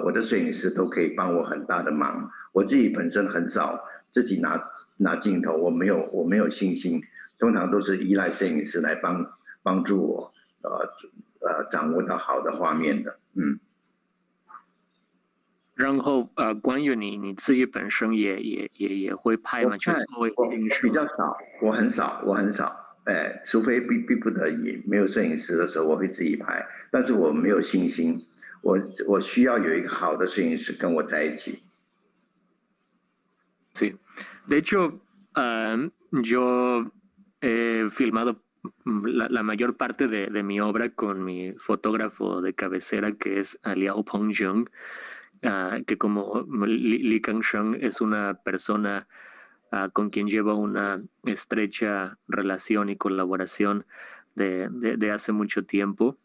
我的摄影师都可以帮我很大的忙，我自己本身很少自己拿镜头，我没有信心，通常都是依赖摄影师来帮助我掌握到好的画面的然后关于你自己本身也会拍吗？就是我比较少，我很少除非逼不得已没有摄影师的时候我会自己拍，但是我没有信心，我需要有一个好的摄影师跟我在一起。Sí, de hecho, yo he filmado la mayor parte de mi obra con mi fotógrafo de cabecera, que es Liao Pongjung, que como Li Kangsheng es una persona con quien llevo una estrecha relación y colaboración de hace mucho tiempo.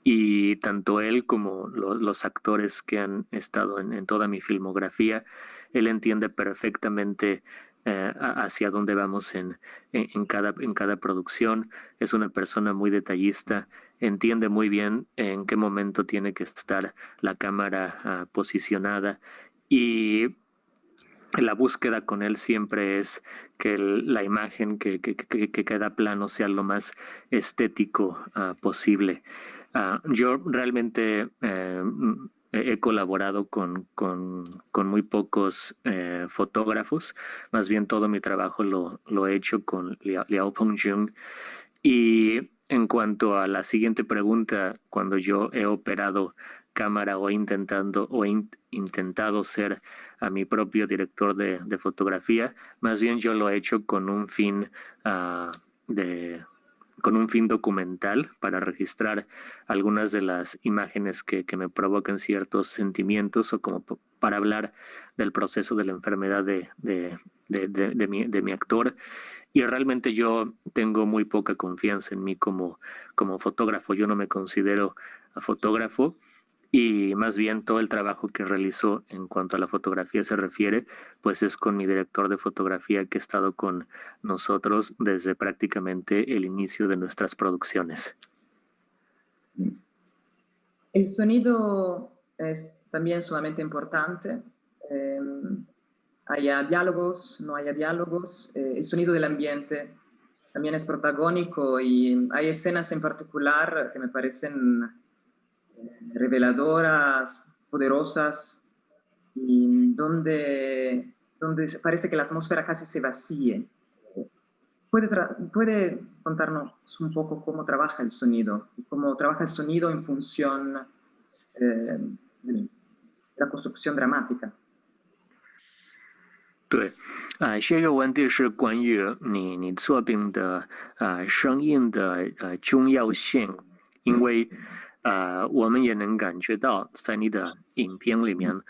Y tanto él como los actores que han estado en toda mi filmografía, él entiende perfectamente hacia dónde vamos en cada producción. Es una persona muy detallista, entiende muy bien en qué momento tiene que estar la cámara posicionada y la búsqueda con él siempre es que la imagen, que cada plano sea lo más estético posible. Yo realmente he colaborado con muy pocos fotógrafos, más bien todo mi trabajo lo he hecho con Liao Pongjung. Y en cuanto a la siguiente pregunta, cuando yo he operado cámara o intentado ser a mi propio director de fotografía, más bien yo lo he hecho con un fin documental para registrar algunas de las imágenes que me provocan ciertos sentimientos o como para hablar del proceso de la enfermedad de mi actor. Y realmente yo tengo muy poca confianza en mí como fotógrafo. Yo no me considero fotógrafo y más bien todo el trabajo que realizo en cuanto a la fotografía se refiere, pues es con mi director de fotografía que ha estado con nosotros desde prácticamente el inicio de nuestras producciones. El sonido es también sumamente importante. Haya diálogos, no haya diálogos, el sonido del ambiente también es protagónico y hay escenas en particular que me parecen reveladoras, poderosas, y donde parece que la atmósfera casi se vacíe. ¿Puede contarnos un poco cómo trabaja el sonido? ¿Cómo trabaja el sonido en función la construcción dramática。对，下一个问题是关于你作品的声音的重要性，因为我们也能感觉到在你的影片里面，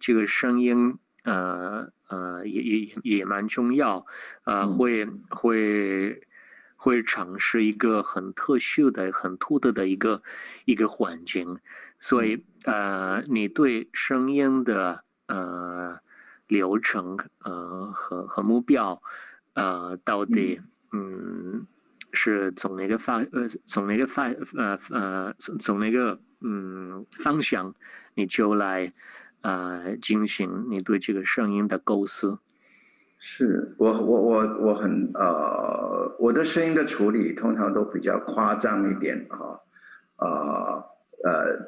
这个声音也蛮重要，会尝试一个很特殊的、很独特的一个环境，所以你对声音的流程和目标到底是从哪个方向你就来进行你对这个声音的构思？是我很我的声音的处理通常都比较夸张一点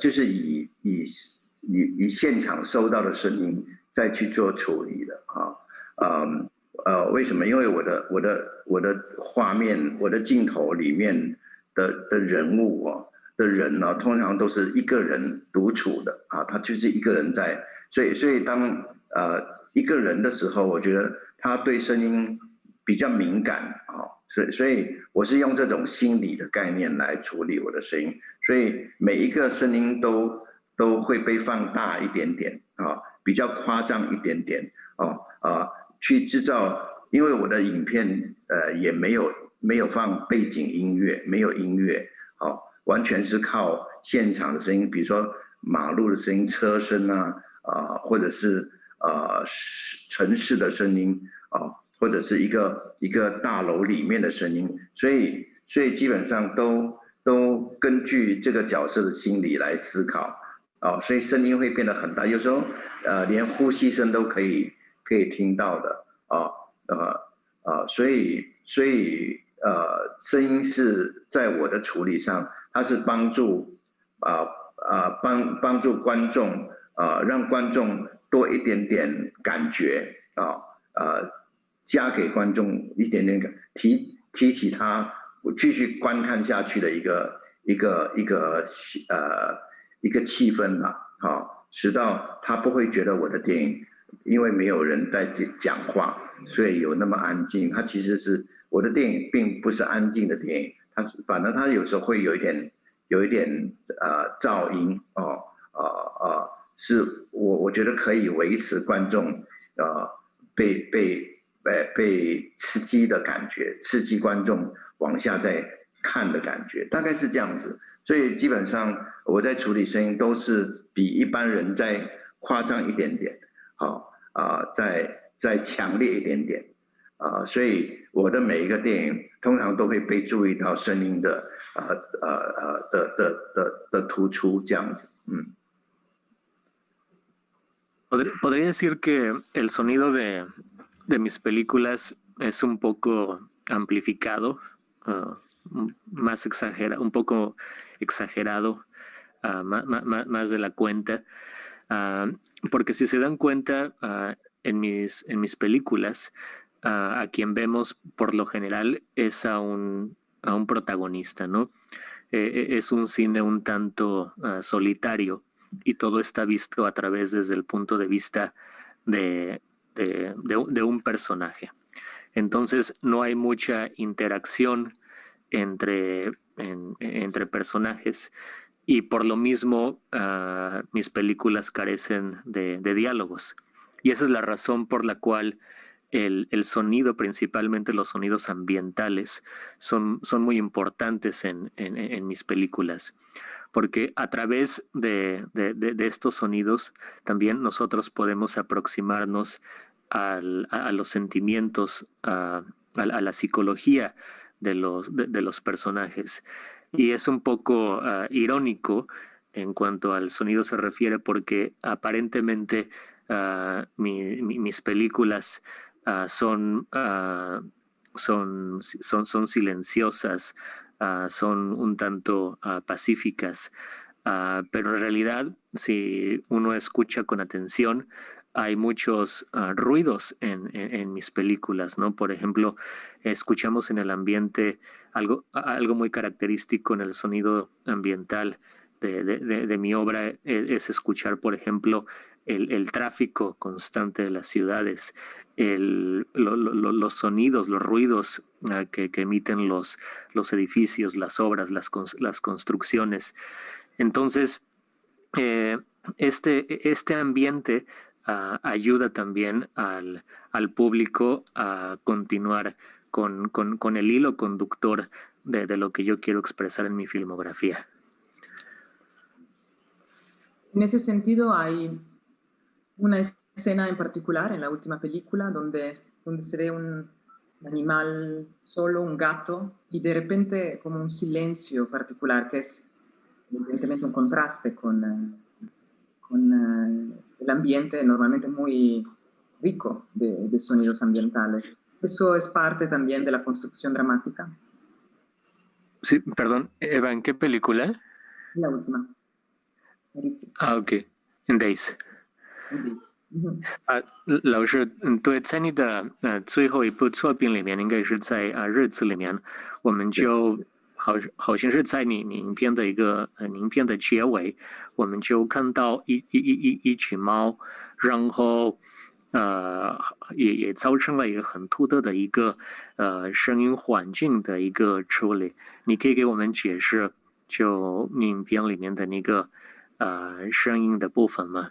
就是以现场收到的声音再去做处理的为什么？因为我的画面、我的镜头里面的人物的人呢，通常都是一个人独处的他就是一个人在，所以当一个人的时候，我觉得他对声音比较敏感所以我是用这种心理的概念来处理我的声音，所以每一个声音都会被放大一点点比较夸张一点点去制造，因为我的影片也没有放背景音乐，没有音乐完全是靠现场的声音，比如说马路的声音、车声或者是城市的声音或者是一个大楼里面的声音，所以基本上都根据这个角色的心理来思考所以声音会变得很大，有时候连呼吸声都可以听到的所以声音是在我的处理上，它是帮助观众让观众多一点点感觉加给观众一点点提起他继续观看下去的一个气氛使到他不会觉得我的电影因为没有人在讲话，所以有那么安静。它其实是我的电影并不是安静的电影，反正它有时候会有一点噪音是我觉得可以维持观众被刺激的感觉，刺激观众往下再看的感觉，大概是这样子。所以基本上我在处理声音都是比一般人再夸张一点点再强烈一点点所以我的每一个电影通常都会被注意到声音的突出这样子Podría decir que el sonido de mis películas es un poco amplificado, más exagerado, un poco exagerado, más de la cuenta, porque si se dan cuenta, en mis películas, a quien vemos por lo general es a un protagonista, ¿no? Es un cine un tanto solitario y todo está visto a través desde el punto de vista de un personaje. Entonces no hay mucha interacción entre personajes y por lo mismo mis películas carecen de diálogos. Y esa es la razón por la cual el sonido, principalmente los sonidos ambientales, son muy importantes en mis películas. Porque a través de estos sonidos también nosotros podemos aproximarnos a los sentimientos, a la psicología de los personajes. Y es un poco irónico en cuanto al sonido se refiere porque aparentemente mis películas son silenciosas, son un tanto pacíficas, pero en realidad si uno escucha con atención hay muchos ruidos en mis películas, ¿no? Por ejemplo, escuchamos en el ambiente algo muy característico en el sonido ambiental, de mi obra es escuchar, por ejemplo, el tráfico constante de las ciudades, los sonidos, los ruidos que emiten los edificios, las obras, las construcciones. Entonces, este ambiente ayuda también al público a continuar con el hilo conductor de lo que yo quiero expresar en mi filmografía. En ese sentido, hay una escena en particular en la última película donde se ve un animal solo, un gato, y de repente como un silencio particular que es evidentemente un contraste con el ambiente normalmente muy rico de sonidos ambientales. Eso es parte también de la construcción dramática. Sí, perdón, Eva, ¿en qué película? La última. Maritza. Ok, in Days.老师，对，在你的最后一部作品里面，应该是在日子里面，我们就好像是在你影片的影片的结尾，我们就看到一群猫，然后也造成了一个很独特的一个声音环境的一个处理。你可以给我们解释就你影片里面的那个声音的部分吗？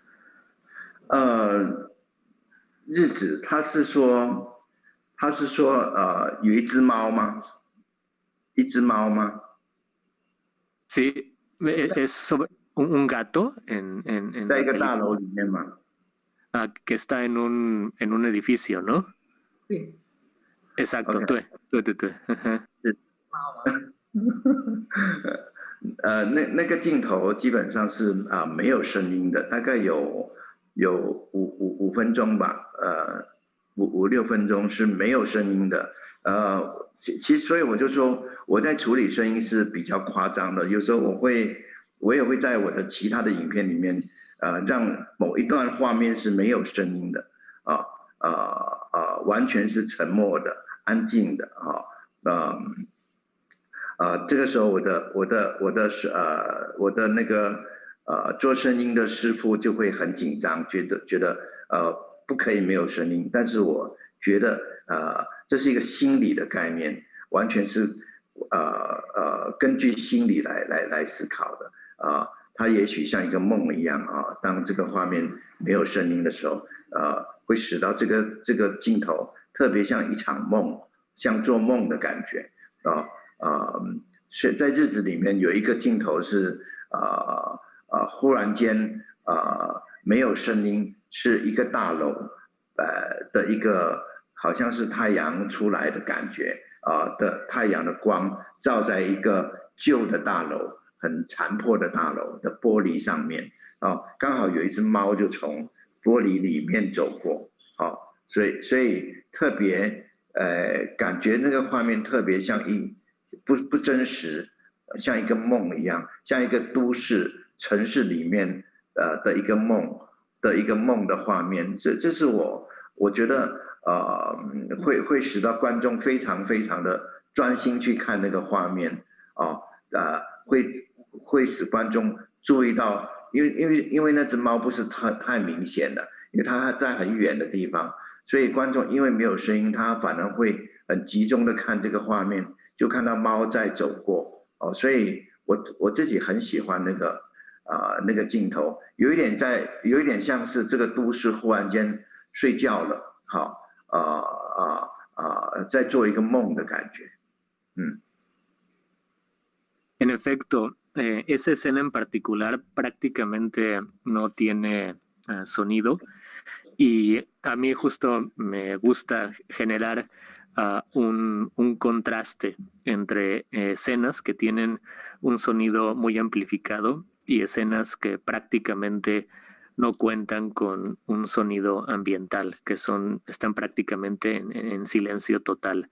日子，他是说有一只猫吗？一只猫吗？ Sí, es sobre un gato en 在一个大楼里面吗？ que está en un edificio, ¿no? Sí. Exacto, Okay. 对。那个镜头基本上是没有声音的，大概有5分钟吧，5、6分钟是没有声音的。其实所以我就说我在处理声音是比较夸张的，有时候我也会在我的其他的影片里面让某一段画面是没有声音的完全是沉默的、安静的这个时候我的那个做声音的师傅就会很紧张，觉得不可以没有声音，但是我觉得这是一个心理的概念，完全是根据心理来思考的它也许像一个梦一样当这个画面没有声音的时候会使到这个镜头特别像一场梦，像做梦的感觉所以在日子里面有一个镜头是忽然间没有声音，是一个大楼的一个好像是太阳出来的感觉的太阳的光照在一个旧的大楼，很残破的大楼的玻璃上面刚好有一只猫就从玻璃里面走过所以特别感觉那个画面特别像不真实，像一个梦一样，像一个都市城市里面的一个梦的画面，这是我觉得会使到观众非常非常的专心去看那个画面会使观众注意到，因为那只猫不是太明显的，因为它在很远的地方，所以观众因为没有声音，他反而会很集中的看这个画面，就看到猫在走过所以我自己很喜欢那个镜头，有一点像是这个都市忽然间睡觉了在做一个梦的感觉En efecto, esa escena en particular prácticamente no tiene sonido y a mí justo me gusta generar un contraste entre escenas que tienen un sonido muy amplificado y escenas que prácticamente no cuentan con un sonido ambiental, que están prácticamente en silencio total.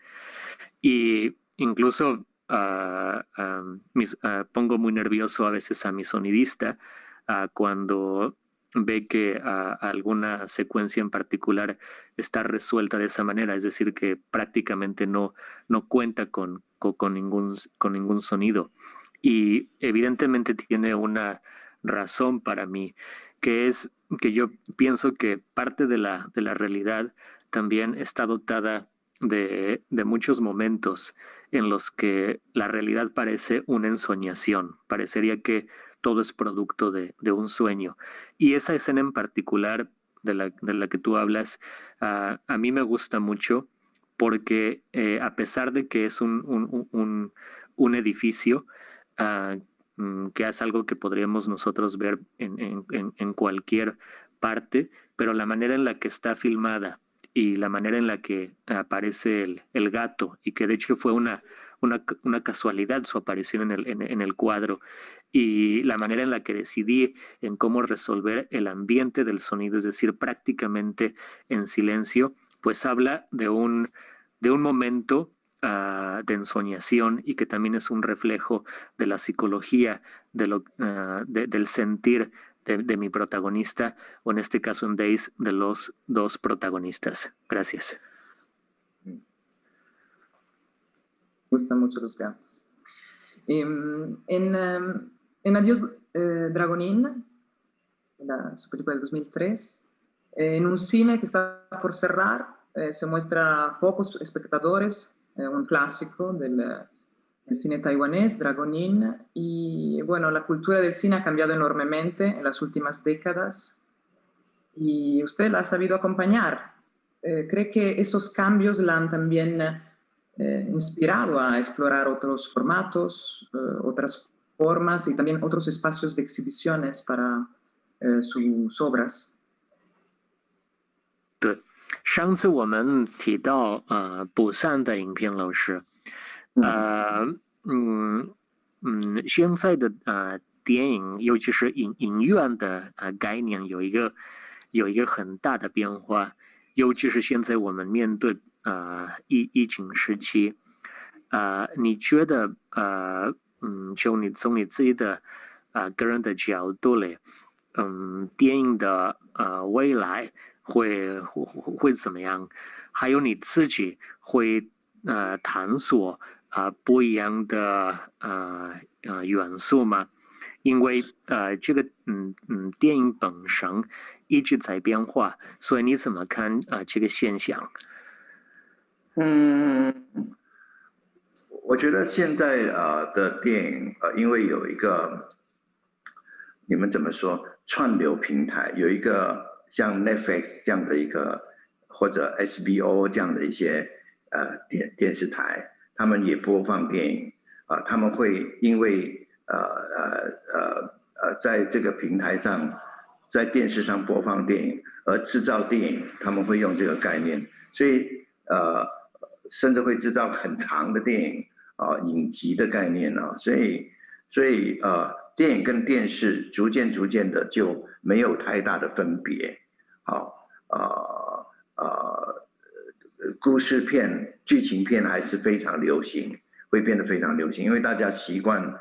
Y incluso pongo muy nervioso a veces a mi sonidista cuando ve que alguna secuencia en particular está resuelta de esa manera, es decir, que prácticamente no cuenta con ningún sonido. y evidentemente tiene una razón para mí, que es que yo pienso que parte de la realidad también está dotada de muchos momentos en los que la realidad parece una ensoñación, parecería que todo es producto de un sueño. Y esa escena en particular de la que tú hablas, a mí me gusta mucho porque a pesar de que es un edificio, que es algo que podríamos nosotros ver en cualquier parte, pero la manera en la que está filmada y la manera en la que aparece el gato, y que de hecho fue una casualidad su aparición en el cuadro, y la manera en la que decidí en cómo resolver el ambiente del sonido, es decir, prácticamente en silencio, pues habla de un momento de ensoñación, y que también es un reflejo de la psicología, del sentir de mi protagonista, o en este caso en Days, de los dos protagonistas. Gracias. Me gustan mucho los gatos. En Adiós Dragonín, su película del 2003, en un cine que está por cerrar, se muestra a pocos espectadores, un clásico del cine taiwanés, Dragonín, y bueno, la cultura del cine ha cambiado enormemente en las últimas décadas y usted la ha sabido acompañar. ¿Cree que esos cambios la han también inspirado a explorar otros formatos, otras formas y también otros espacios de exhibiciones para sus obras？对，上次我们提到补散的影片老师，现在的电影，尤其是影院的概念有一个很大的变化，尤其是现在我们面对疫情时期，你觉得从你自己的个人的角度嘞，电影的未来会怎么样？还有你自己会探索不一样的元素吗？因为这个电影本身一直在变化，所以你怎么看这个现象？我觉得现在的电影因为有一个你们怎么说串流平台，有一个像 Netflix 这样的一个或者 HBO 这样的一些电视台，他们也播放电影他们会因为在这个平台上，在电视上播放电影而制造电影，他们会用这个概念，所以甚至会制造很长的电影影集的概念所以电影跟电视逐渐的就没有太大的分别，故事片、剧情片还是非常流行，会变得非常流行，因为大家习惯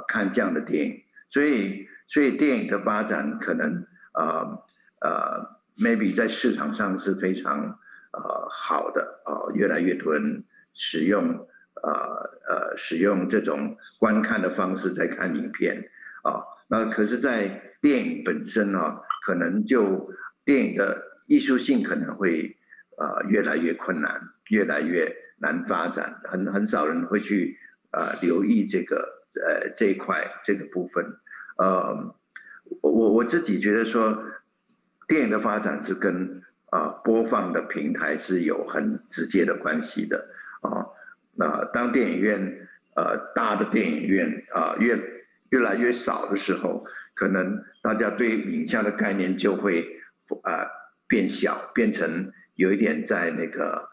看这样的电影，所以电影的发展可能maybe 在市场上是非常好的越来越多人使用这种观看的方式在看影片那可是在电影本身可能就电影的艺术性可能会越来越困难，越来越难发展，很少人会去留意这一块这个部分。我自己觉得说，电影的发展是跟播放的平台是有很直接的关系的当电影院大的电影院越来越少的时候，可能大家对影像的概念就会变小，变成有一点在那个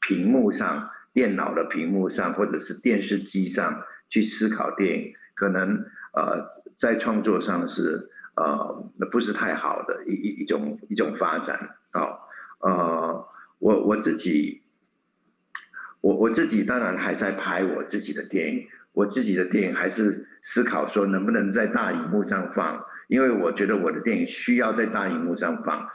屏幕上，电脑的屏幕上或者是电视机上去思考电影，可能在创作上是不是太好的一种发展我自己当然还在拍我自己的电影，我自己的电影还是思考说能不能在大荧幕上放，因为我觉得我的电影需要在大荧幕上放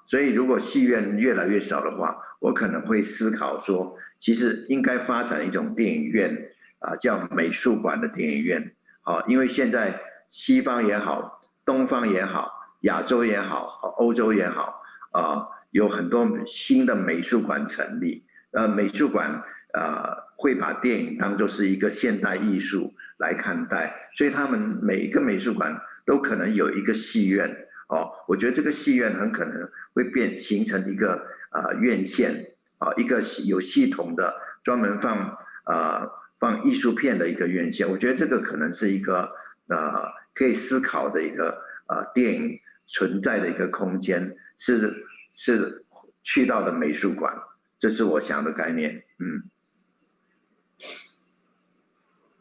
所以如果戏院越来越少的话，我可能会思考说其实应该发展一种电影院叫美术馆的电影院。因为现在西方也好，东方也好，亚洲也好，欧洲也好，有很多新的美术馆成立。美术馆会把电影当作是一个现代艺术来看待，所以他们每一个美术馆都可能有一个戏院。我觉得这个戏院很可能会形成一个院线，一个有系统的专门放艺术片的一个院线。我觉得这个可能是一个可以思考的一个电影存在的一个空间，是去到的美术馆，这是我想的概念。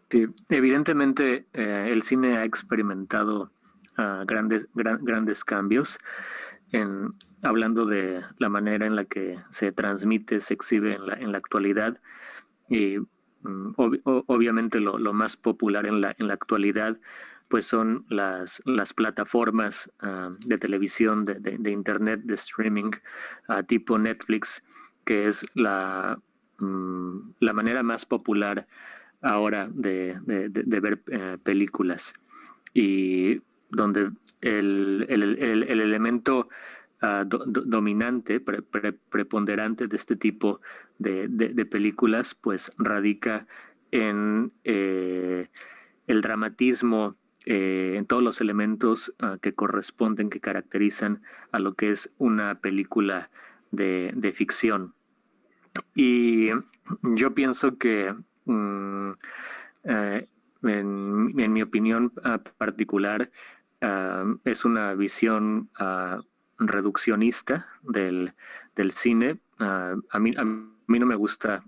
Sí, evidentemente el cine ha experimentado grandes cambios hablando de la manera en la que se transmite, se exhibe en la actualidad. Y obviamente lo más popular en la actualidad pues son las plataformas de televisión, de internet, de streaming, tipo Netflix, que es la manera más popular ahora de ver películas, y donde el elemento dominante, preponderante de este tipo de películas, pues radica en el dramatismo, en todos los elementos que corresponden, que caracterizan a lo que es una película de ficción. Y yo pienso que en mi opinión particular es una visión reduccionista del cine. A mí no me gusta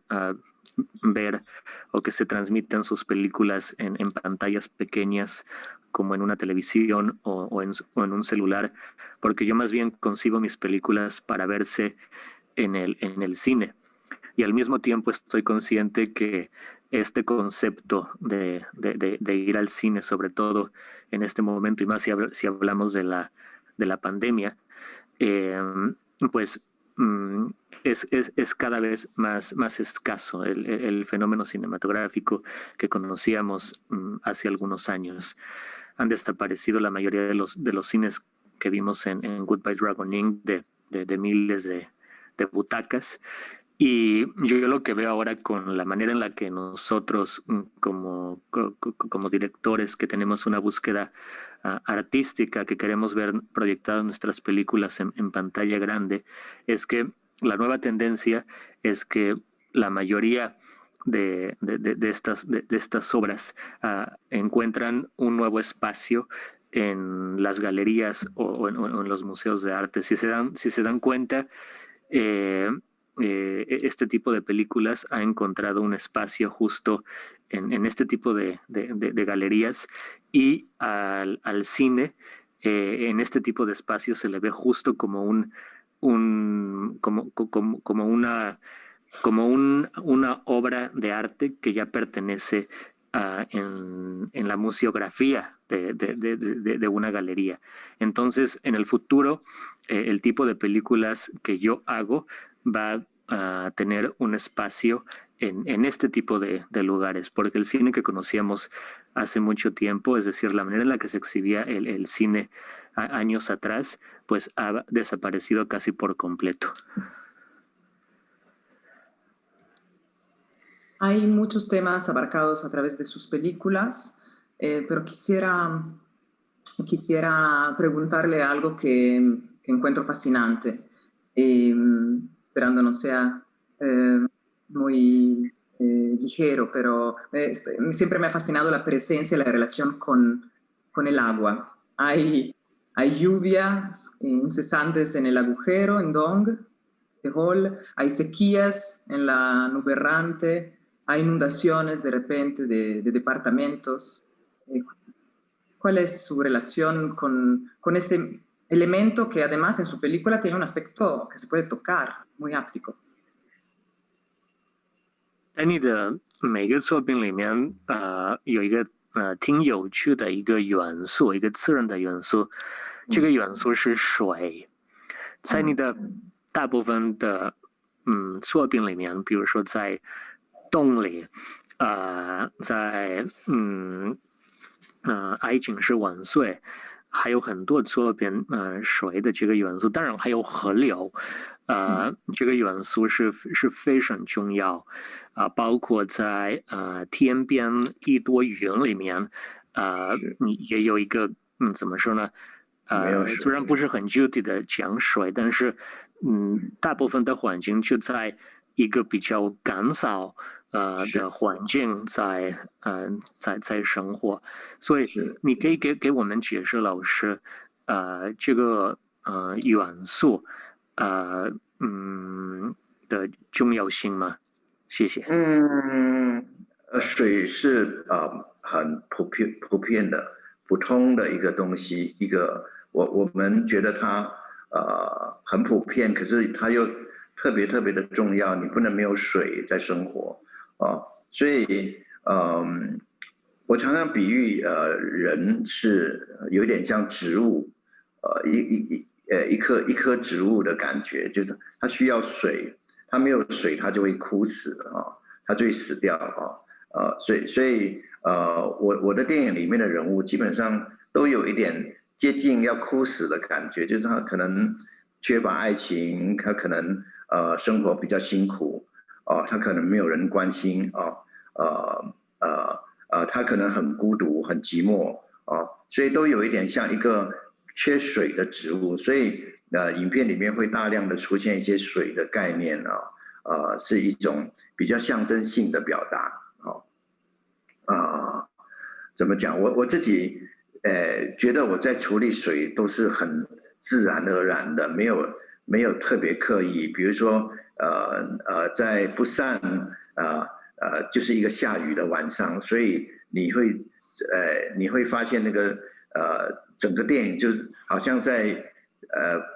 ver o que se transmitan sus películas en pantallas pequeñas como en una televisión o en un celular, porque yo más bien concibo mis películas para verse en el cine. Y al mismo tiempo estoy consciente que este concepto de ir al cine, sobre todo en este momento, y más si hablamos de la pandemia, pues es cada vez más escaso el fenómeno cinematográfico que conocíamos hace algunos años. Han desaparecido la mayoría de los cines que vimos en Goodbye Dragon Inn de miles de butacas. Y yo lo que veo ahora con la manera en la que nosotros como directores que tenemos una búsqueda artística, que queremos ver proyectadas nuestras películas en pantalla grande, es que la nueva tendencia es que la mayoría de estas obras encuentran un nuevo espacio en las galerías o en los museos de arte. Si se dan cuenta, este tipo de películas ha encontrado un espacio justo en este tipo de galerías, y al cine en este tipo de espacios se le ve justo como una obra de arte que ya pertenece en la museografía de una galería. Entonces, en el futuro, el tipo de películas que yo hago va a tener un espacio en este tipo de lugares, porque el cine que conocíamos hace mucho tiempo, es decir, la manera en la que se exhibía el cine años atrás, pues ha desaparecido casi por completo. Hay muchos temas abarcados a través de sus películas, pero quisiera preguntarle algo que encuentro fascinante, esperando no sea muy ligero, pero siempre me ha fascinado la presencia y la relación con el agua. Hay lluvias incesantes en el agujero, en Dong, Tehol, hay sequías en la nube errante, hay inundaciones de repente de departamentos. ¿Cuál es su relación con ese elemento que además en su película tiene un aspecto que se puede tocar, muy áptico? 在你的每个作品里面，有一个挺有趣的一个元素，一个自然的元素，这个元素是水。在你的大部分的作品里面，比如说在洞里，在爱情是万岁，还有很多作品水的这个元素，当然还有河流，这个元素是非常重要，包括在天边一朵云里面，也有一个怎么说呢？虽然不是很具体的讲水，但是大部分的环境就在一个比较干燥的环境在生活，所以你可以给我们解释，老师，这个元素的重要性吗？谢谢。水是很普遍的、普通的一个东西，一个我们觉得它很普遍，可是它又特别的重要，你不能没有水在生活所以我常常比喻人是有点像植物，一棵植物的感觉，就是它需要水，它没有水它就会枯死它就会死掉所以我的电影里面的人物基本上都有一点接近要枯死的感觉，就是他可能缺乏爱情，他可能生活比较辛苦他可能没有人关心他可能很孤独很寂寞所以都有一点像一个缺水的植物，所以影片里面会大量的出现一些水的概念是一种比较象征性的表达怎么讲？我自己觉得我在处理水都是很自然而然的，没有特别刻意。比如说在布善就是一个下雨的晚上，所以你会发现那个整个电影就好像在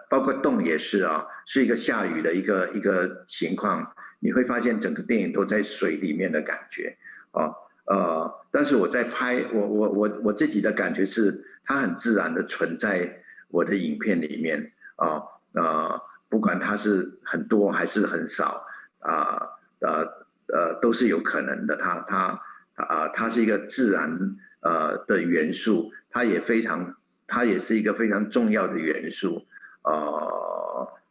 包括洞也是是一个下雨的一个情况，你会发现整个电影都在水里面的感觉但是我在拍我自己的感觉是它很自然的存在我的影片里面不管它是很多还是很少都是有可能的，它是一个自然的元素，它也是一个非常重要的元素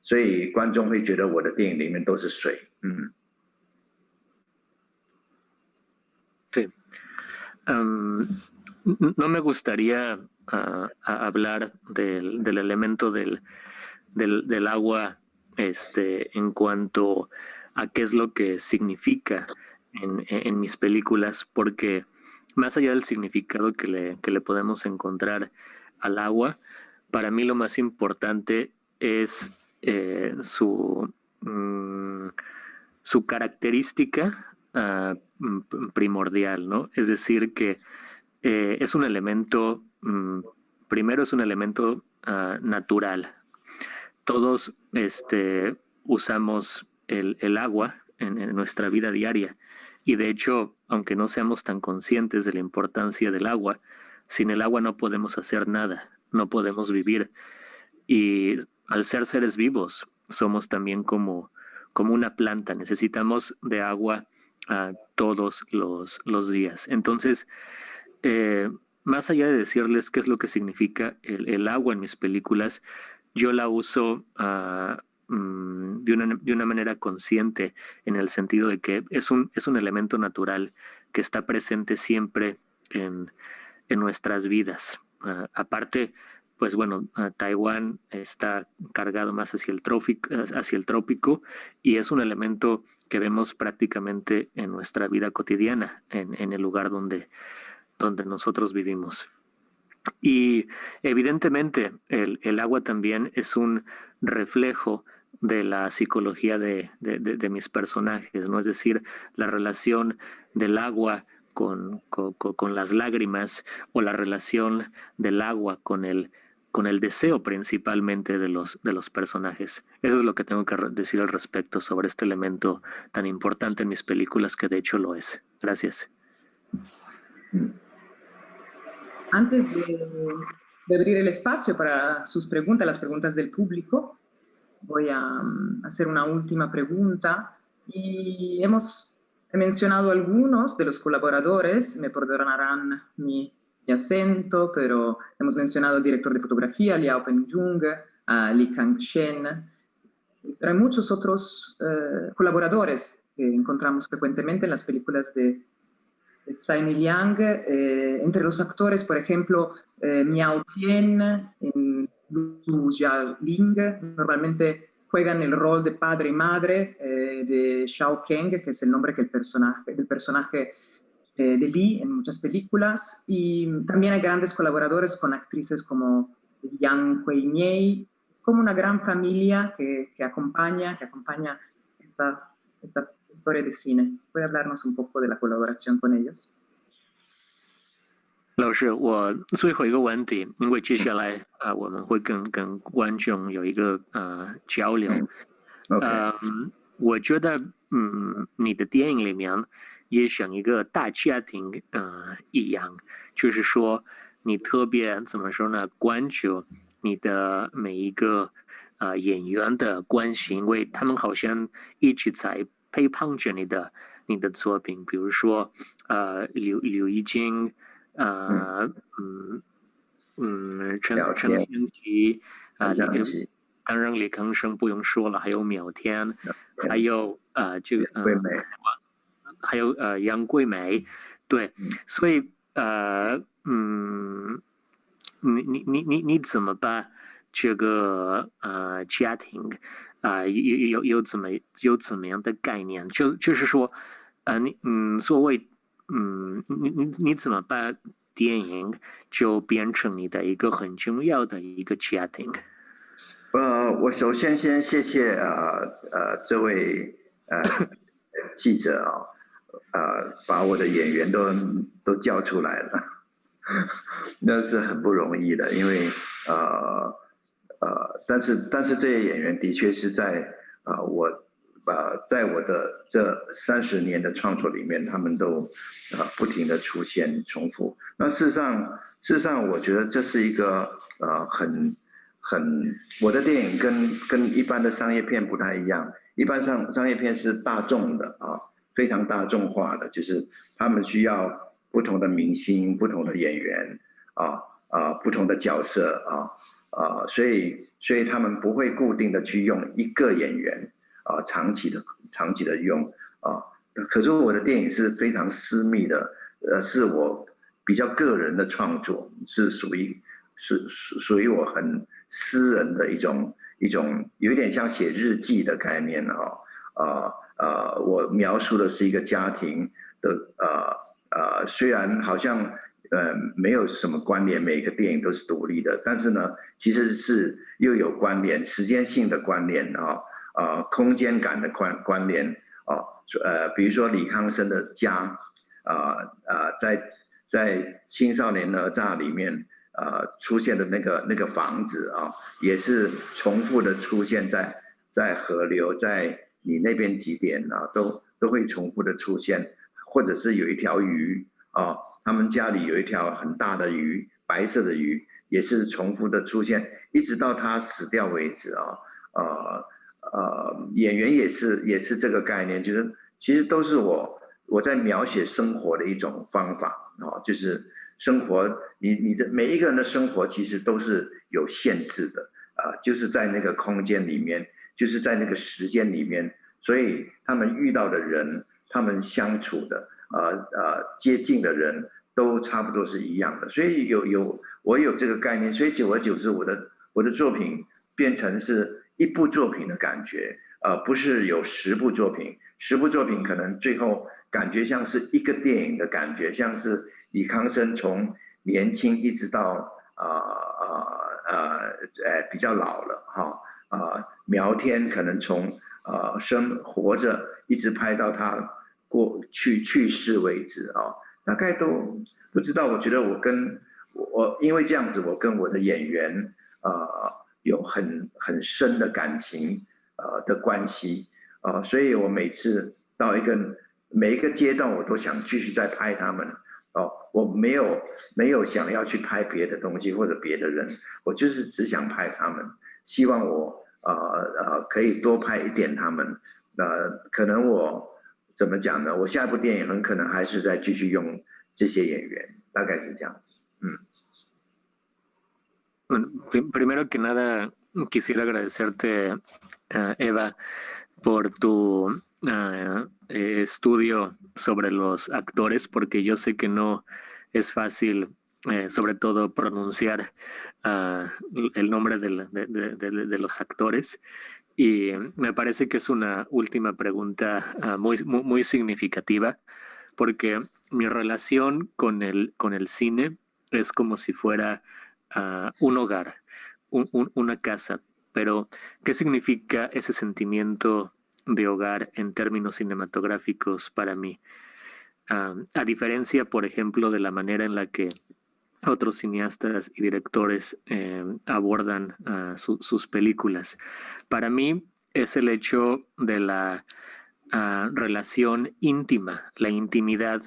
所以观众会觉得我的电影里面都是水Sí. No me gustaría hablar del elemento del agua en cuanto a qué es lo que significa en mis películas, porque más allá del significado que le podemos encontrar al agua, para mí lo más importante es su característica primordial, ¿no? Es decir, que es un elemento, primero es un elemento natural. Todos usamos el agua en nuestra vida diaria y de hecho, aunque no seamos tan conscientes de la importancia del agua, sin el agua no podemos hacer nada, no podemos vivir y al ser seres vivos somos también como una planta, necesitamos de agua todos los días. Entonces, más allá de decirles qué es lo que significa el agua en mis películas, yo la uso de una manera consciente en el sentido de que es un elemento natural que está presente siempre en nuestras vidas. Aparte, pues bueno, Taiwán está cargado más hacia el trópico y es un elemento que vemos prácticamente en nuestra vida cotidiana, en el lugar donde nosotros vivimos. Y evidentemente el agua también es un reflejo de la psicología de mis personajes, ¿no? Es decir, la relación del agua con las lágrimas o la relación del agua con el deseo principalmente de los personajes. Eso es lo que tengo que decir al respecto sobre este elemento tan importante en mis películas, que de hecho lo es. Gracias. Antes de abrir el espacio para sus preguntas, las preguntas del público, voy a hacer una última pregunta. Y hemos He mencionado algunos de los colaboradores, me perdonarán mi acento, pero hemos mencionado al director de fotografía, Liao Penjung, a Li Kangchen, pero hay muchos otros colaboradores que encontramos frecuentemente en las películas de Tsai Ming-liang, entre los actores, por ejemplo, Miao Tien, Lu Jialing, normalmente juegan el rol de padre y madre de Xiao Keng, que es el nombre del personaje de Li en muchas películas, y también hay grandes colaboradores con actrices como Yang Kuei-mei. Es como una gran familia que acompaña esta historia de cine. ¿Puede hablarnos un poco de la colaboración con ellos？ 老师，我最后一个问题，因为接下来我们会跟观众有一个交流。我觉得你的电影里面也像一个大家庭一样，就是说你特别怎么说呢？关注你的每一个演员的关系，因为他们好像一直在陪伴着你的作品，比如说刘奕君。陈贤齐当然李康生不用说了，还有苗天，还有这个还有杨贵美，对，所以你怎么把这个家庭有怎么样的概念？就是说所谓你怎么把电影就变成你的一个很重要的一个家庭？我首先谢谢这位记者把我的演员都叫出来了，那是很不容易的，因为但是这些演员的确是在在我的这30年的创作里面，他们都不停的出现重复。那事实上我觉得这是一个我的电影跟一般的商业片不太一样。一般商业片是大众的非常大众化的，就是他们需要不同的明星、不同的演员不同的角色所以他们不会固定的去用一个演员长期的用可是我的电影是非常私密的，是我比较个人的创作，是属于我很私人的一种有点像写日记的概念我描述的是一个家庭的虽然好像没有什么关联，每个电影都是独立的，但是呢其实是又有关联，时间性的关联空间感的关联比如说李康生的家在青少年哪吒里面出现的那个房子也是重复的出现在河流，在你那边几点都会重复的出现，或者是有一条鱼他们家里有一条很大的鱼，白色的鱼也是重复的出现，一直到他死掉为止演员也是这个概念，就是其实都是我在描写生活的一种方法就是生活你的每一个人的生活其实都是有限制的就是在那个空间里面，就是在那个时间里面，所以他们遇到的人，他们相处的接近的人都差不多是一样的，所以我有这个概念，所以久而久之我的作品变成是一部作品的感觉不是有10部作品，10部作品可能最后感觉像是一个电影的感觉，像是李康生从年轻一直到比较老了苗天可能从活着一直拍到他去世为止大概都不知道。我觉得我因为这样子，我跟我的演员有很深的感情的关系所以我每次到每一个阶段，我都想继续再拍他们我没有想要去拍别的东西或者别的人，我就是只想拍他们，希望我可以多拍一点他们可能我怎么讲呢？我下一部电影很可能还是再继续用这些演员，大概是这样子。Bueno, primero que nada, quisiera agradecerte, Eva, por tu estudio sobre los actores, porque yo sé que no es fácil, sobre todo, pronunciar el nombre de los actores. Y me parece que es una última pregunta muy significativa, porque mi relación con el cine es como si fuera un hogar, una casa. Pero, ¿qué significa ese sentimiento de hogar en términos cinematográficos para mí? A diferencia, por ejemplo, de la manera en la que otros cineastas y directores abordan sus películas. Para mí es el hecho de la relación íntima, la intimidad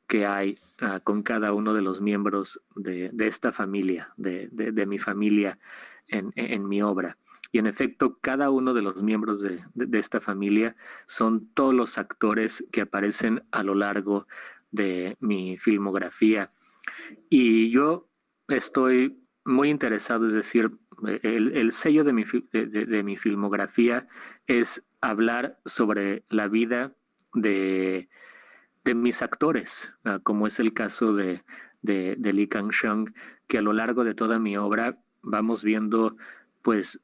que hay con cada uno de los miembros de esta familia, de mi familia en mi obra. Y en efecto, cada uno de los miembros de esta familia son todos los actores que aparecen a lo largo de mi filmografía. Y yo estoy muy interesado, es decir, el sello de mi filmografía es hablar sobre la vida de mis actores, como es el caso de Lee Kang-sheng, que a lo largo de toda mi obra vamos viendo pues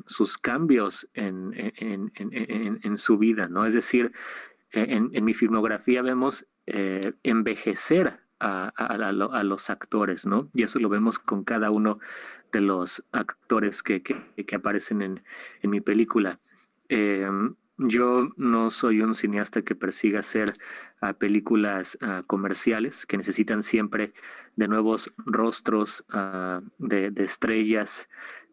sus cambios en su vida, ¿no? Es decir, en mi filmografía vemos envejecer a los actores, ¿no? Y eso lo vemos con cada uno de los actores que aparecen en mi película. Yo no soy un cineasta que persiga hacer películas comerciales que necesitan siempre de nuevos rostros de estrellas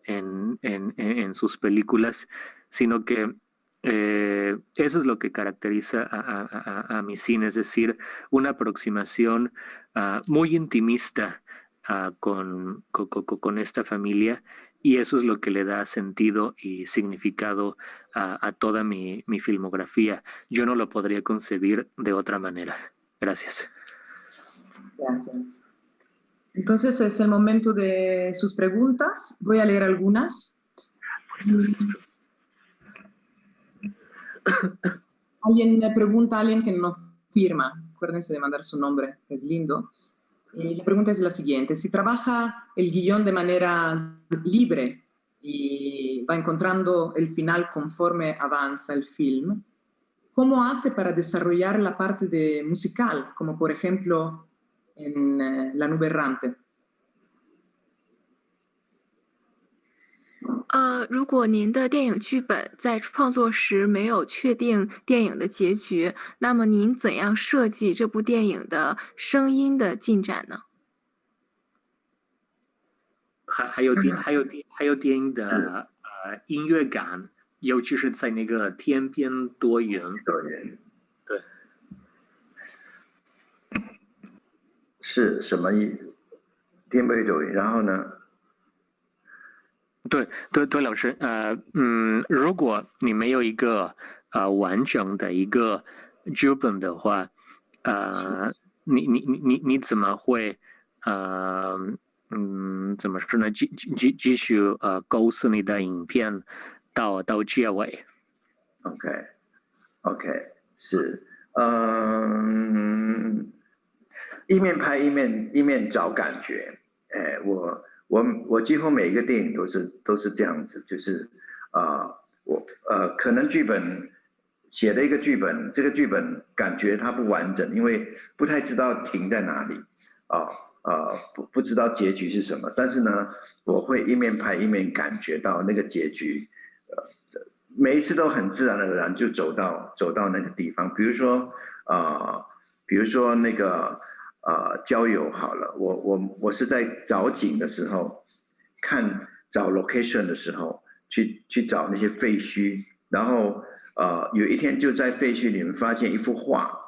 en sus películas, sino que eso es lo que caracteriza a mi cine, es decir, una aproximación muy intimista con esta familia, y eso es lo que le da sentido y significado a toda mi filmografía. Yo no lo podría concebir de otra manera. Gracias. Gracias. Entonces es el momento de sus preguntas. Voy a leer algunas. Alguien pregunta a alguien que no firma. Acuérdense de mandar su nombre, es lindo. Y la pregunta es la siguiente. Si trabaja el guión de manera libre y va encontrando el final conforme avanza el film, ¿cómo hace para desarrollar la parte de musical, como por ejemplo en La nube errante? 如果您的电影剧本在创作时没有确定电影的结局，那么您怎样设计这部电影的声音的进展呢？还有电影的音乐感，尤其是在那个天边多云。对。是什么意思？天边多云，然后呢？对，老师，如果你没有一个完整的一个剧本的话，你怎么会怎么说呢？继续构思你的影片到结尾。OK， 是，一面拍一面找感觉，我几乎每一个电影都是这样子，就是可能剧本写了一个剧本，这个剧本感觉它不完整，因为不太知道停在哪里不知道结局是什么，但是呢，我会一面拍一面感觉到那个结局，每一次都很自然而然就走到那个地方，比如说那个郊游好了，我是在找景的时候，找 location 的时候，去找那些废墟，然后有一天就在废墟里面发现一幅画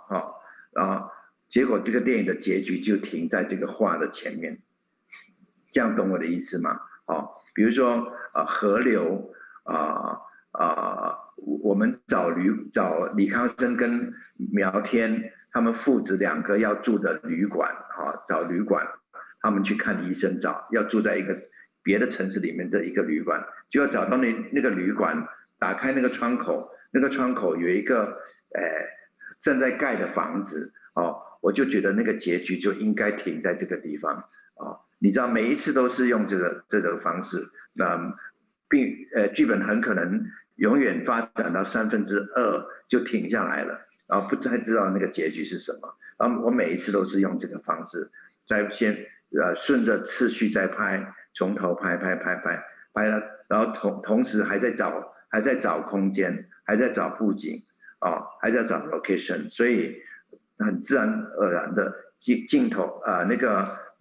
然后结果这个电影的结局就停在这个画的前面，这样懂我的意思吗？比如说河流我们找李康生跟苗天他们父子2个要住的旅馆找旅馆，他们去看医生要住在一个别的城市里面的一个旅馆，就要找到那个旅馆，打开那个窗口，那个窗口有一个正在盖的房子我就觉得那个结局就应该停在这个地方你知道每一次都是用这个方式，剧本很可能永远发展到2/3就停下来了，然后不太知道那个结局是什么。然后我每一次都是用这个方式，先顺着次序再拍，从头拍了，然后同时还在找空间，还在找布景还在找 location， 所以很自然而然的镜头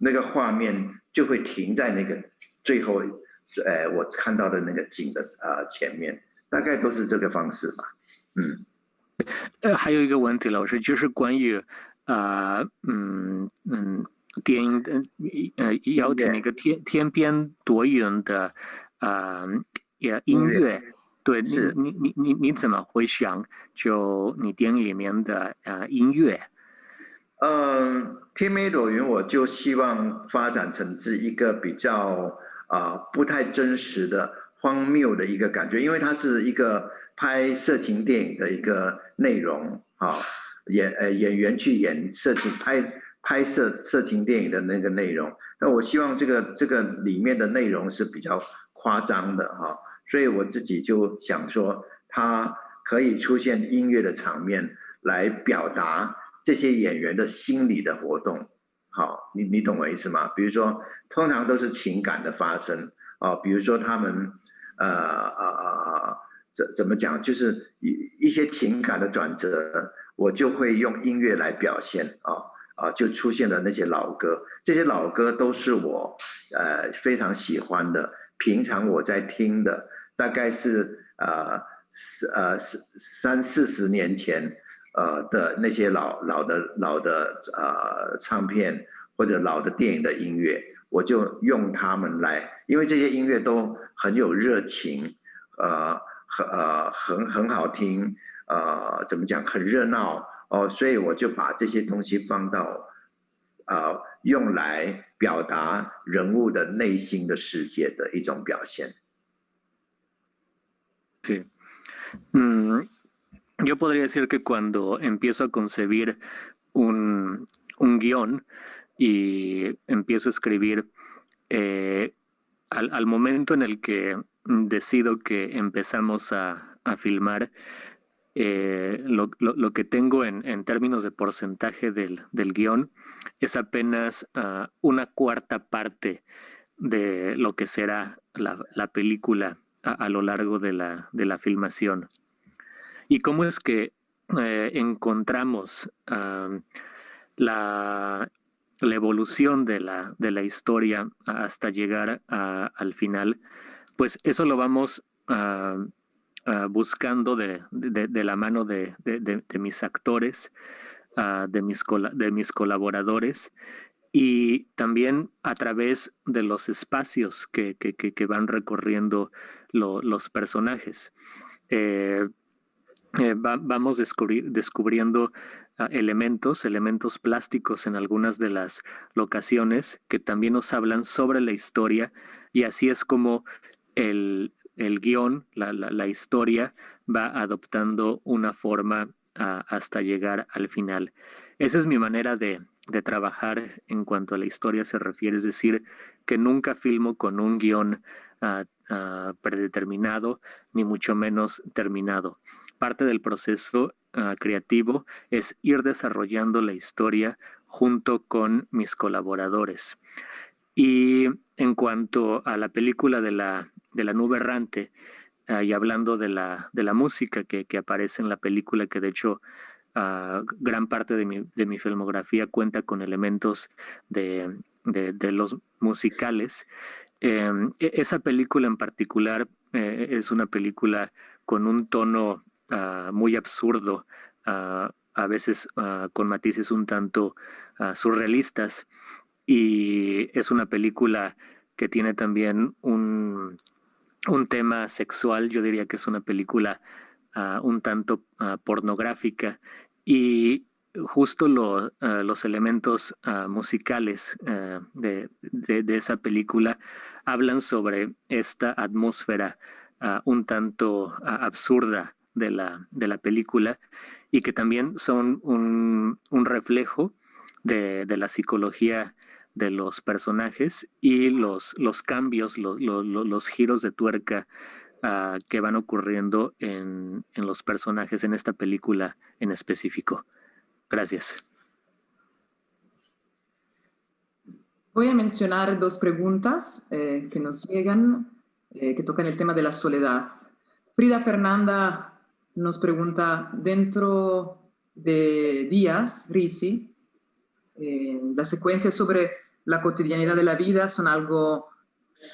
那个画面就会停在那个最后我看到的那个景的前面，大概都是这个方式吧。还有一个问题，老师，就是关于电影的邀请那个天边多云的音乐，对你怎么会想就你电影里面的音乐？天边多云我就希望发展成是一个比较不太真实的荒谬的一个感觉，因为它是一个拍色情电影的一个内容演员去演拍摄色情电影的那个内容，那我希望这个里面的内容是比较夸张的所以我自己就想说它可以出现音乐的场面来表达这些演员的心理的活动。你懂我意思吗？比如说通常都是情感的发生比如说他们怎么讲，就是一些情感的转折，我就会用音乐来表现就出现了那些老歌，这些老歌都是我非常喜欢的，平常我在听的，大概是30-40年前的那些老的唱片或者老的电影的音乐，我就用它们来，因为这些音乐都很有热情很好听怎么讲，很热闹所以我就把这些东西放到用来表达人物的内心的世界的一种表现。Sí. Yo podría decir que cuando empiezo a concebir un guión y empiezo a escribir, al momento en el que decido que empezamos a filmar, lo que tengo en términos de porcentaje del guión es apenas una cuarta parte de lo que será la película a lo largo de la filmación. ¿Y cómo es que encontramos la evolución de la historia hasta llegar al final? Pues eso lo vamos buscando de la mano de mis actores, de mis colaboradores, y también a través de los espacios que van recorriendo los personajes. Vamos descubriendo elementos plásticos en algunas de las locaciones que también nos hablan sobre la historia, y así es como el guión, la historia va adoptando una forma hasta llegar al final. Esa es mi manera de trabajar en cuanto a la historia se refiere, es decir, que nunca filmo con un guión predeterminado, ni mucho menos terminado. Parte del proceso creativo es ir desarrollando la historia junto con mis colaboradores. Y en cuanto a la película de la nube errante, y hablando de la música que aparece en la película, que de hecho gran parte de mi filmografía cuenta con elementos de los musicales. Esa película en particular es una película con un tono muy absurdo, a veces con matices un tanto surrealistas, y es una película que tiene también un tema sexual. Yo diría que es una película un tanto pornográfica y justo los elementos musicales de esa película hablan sobre esta atmósfera un tanto absurda de la película y que también son un reflejo de la psicología de los personajes y los cambios, los giros de tuerca que van ocurriendo en los personajes en esta película en específico. Gracias. Voy a mencionar dos preguntas que nos llegan, que tocan el tema de la soledad. Frida Fernanda nos pregunta, dentro de días, Risi, las secuencias sobre la cotidianidad de la vida son algo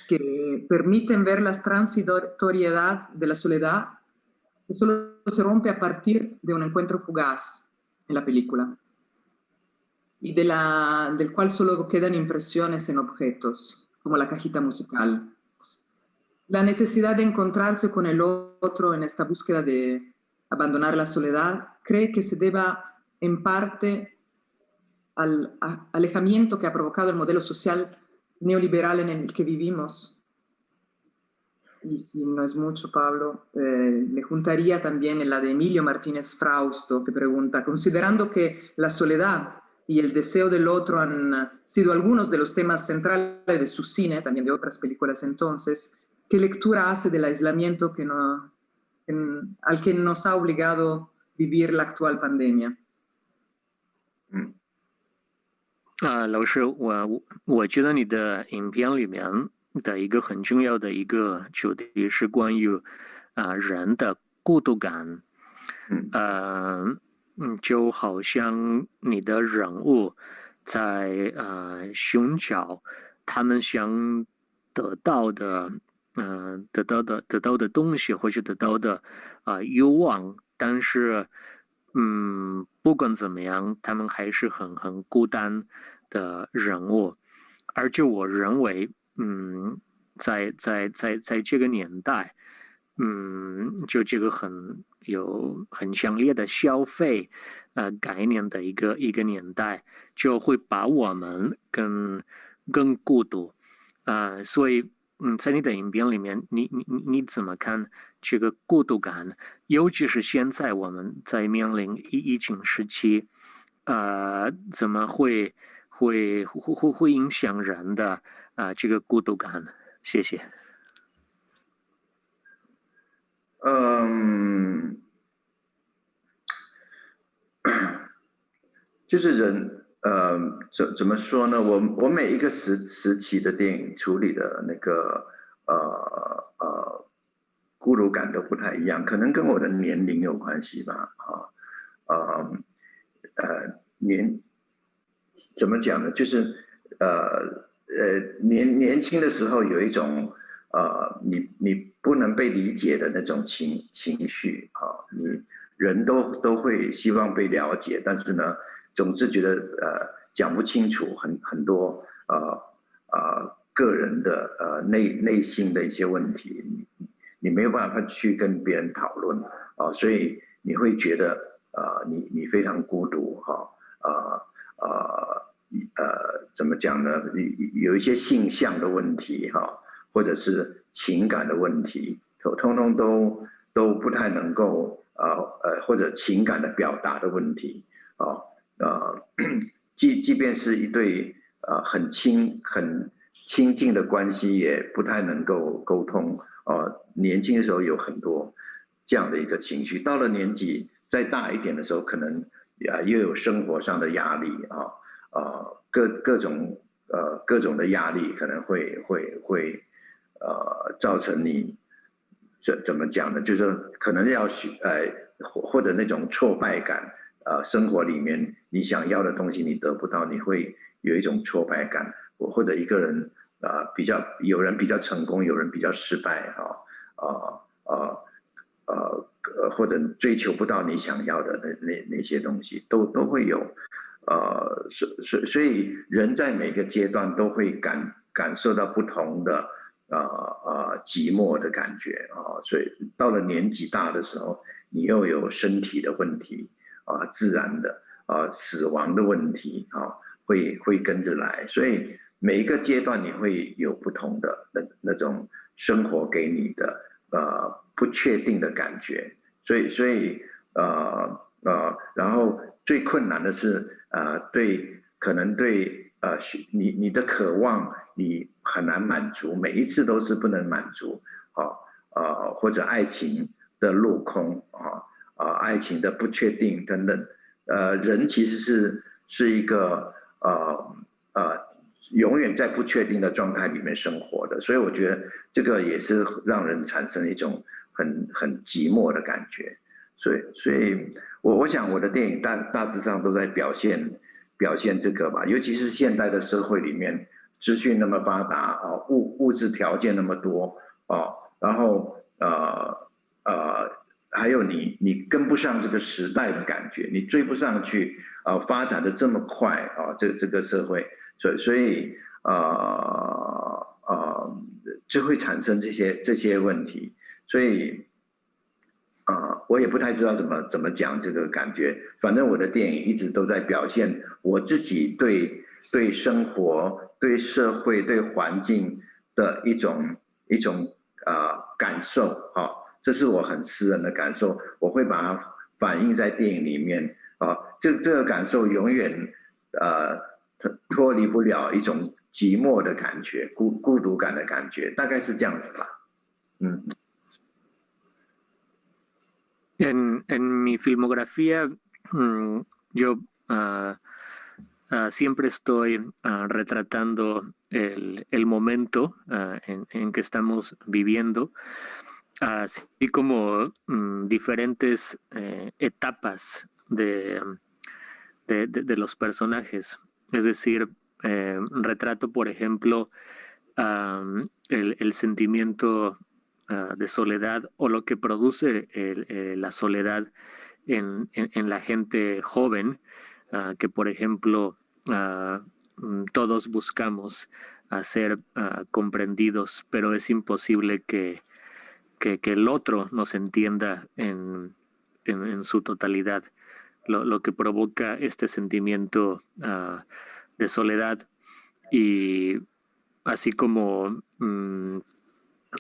que permiten ver la transitoriedad de la soledad, que solo se rompe a partir de un encuentro fugaz en la película, y del cual solo quedan impresiones en objetos, como la cajita musical. La necesidad de encontrarse con el otro en esta búsqueda de abandonar la soledad, cree que se deba en parte al alejamiento que ha provocado el modelo social neoliberal en el que vivimos. Y si no es mucho, Pablo, le juntaría también la de Emilio Martínez Frausto, que pregunta, considerando que la soledad y el deseo del otro han sido algunos de los temas centrales de su cine, también de otras películas entonces, ¿qué lectura hace del aislamiento al que nos ha obligado vivir la actual pandemia? 老师，我觉得你的影片里面的一个很重要的一个主题是关于人的孤独感，就好像你的人物在寻找他们想得到的东西或者得到的欲望，但是不管怎么样，他们还是很孤单的人物，而就我认为，在这个年代，就这个很强烈的消费概念的一个年代，就会把我们更孤独所以在你的影片里面，你怎么看这个孤独感？尤其是现在我们在面临疫情时期，怎么会影响人的这个孤独感？谢谢。就是人，怎么说呢？我每一个时期的电影处理的那个孤独感都不太一样，可能跟我的年龄有关系吧，怎么讲呢？就是年轻的时候有一种你不能被理解的那种情绪你人都会希望被了解，但是呢，总是觉得讲不清楚很多个人的内心的一些问题，你没有办法去跟别人讨论所以你会觉得你非常孤独怎么讲呢？有一些性向的问题或者是情感的问题，通通都不太能够或者情感的表达的问题即便是一对很亲近的关系，也不太能够沟通年轻的时候有很多这样的一个情绪，到了年纪再大一点的时候，可能又有生活上的压力各种的压力可能会造成你怎么讲呢？就是可能要或者那种挫败感生活里面你想要的东西你得不到，你会有一种挫败感，或者一个人有人比较成功，有人比较失败或者追求不到你想要的那些东西都会有所以人在每个阶段都会感受到不同的寂寞的感觉啊，所以到了年纪大的时候，你又有身体的问题啊，自然的死亡的问题啊，会跟着来，所以每一个阶段你会有不同的那种生活给你的不确定的感觉，所以然后最困难的是可能对你的渴望你很难满足，每一次都是不能满足或者爱情的落空爱情的不确定等等，人其实是一个永远在不确定的状态里面生活的，所以我觉得这个也是让人产生一种很寂寞的感觉。所以我想我的电影大致上都在表现这个吧，尤其是现代的社会里面，资讯那么发达物质条件那么多然后还有你跟不上这个时代的感觉，你追不上去发展的这么快这个社会，所以就会产生这些问题，所以我也不太知道怎么讲这个感觉，反正我的电影一直都在表现我自己对生活、对社会、对环境的一种感受这是我很私人的感受，我会把它反映在电影里面这个感受永远脱离不了一种寂寞的感觉、孤独感的感觉，大概是这样子吧。En mi filmografía, yo siempre estoy retratando el momento en que estamos viviendo, así como diferentes etapas de los personajes. Es decir, retrato, por ejemplo, el sentimiento de soledad o lo que produce la soledad en la gente joven, que por ejemplo todos buscamos ser comprendidos, pero es imposible que el otro nos entienda en su totalidad, lo que provoca este sentimiento de soledad, y así como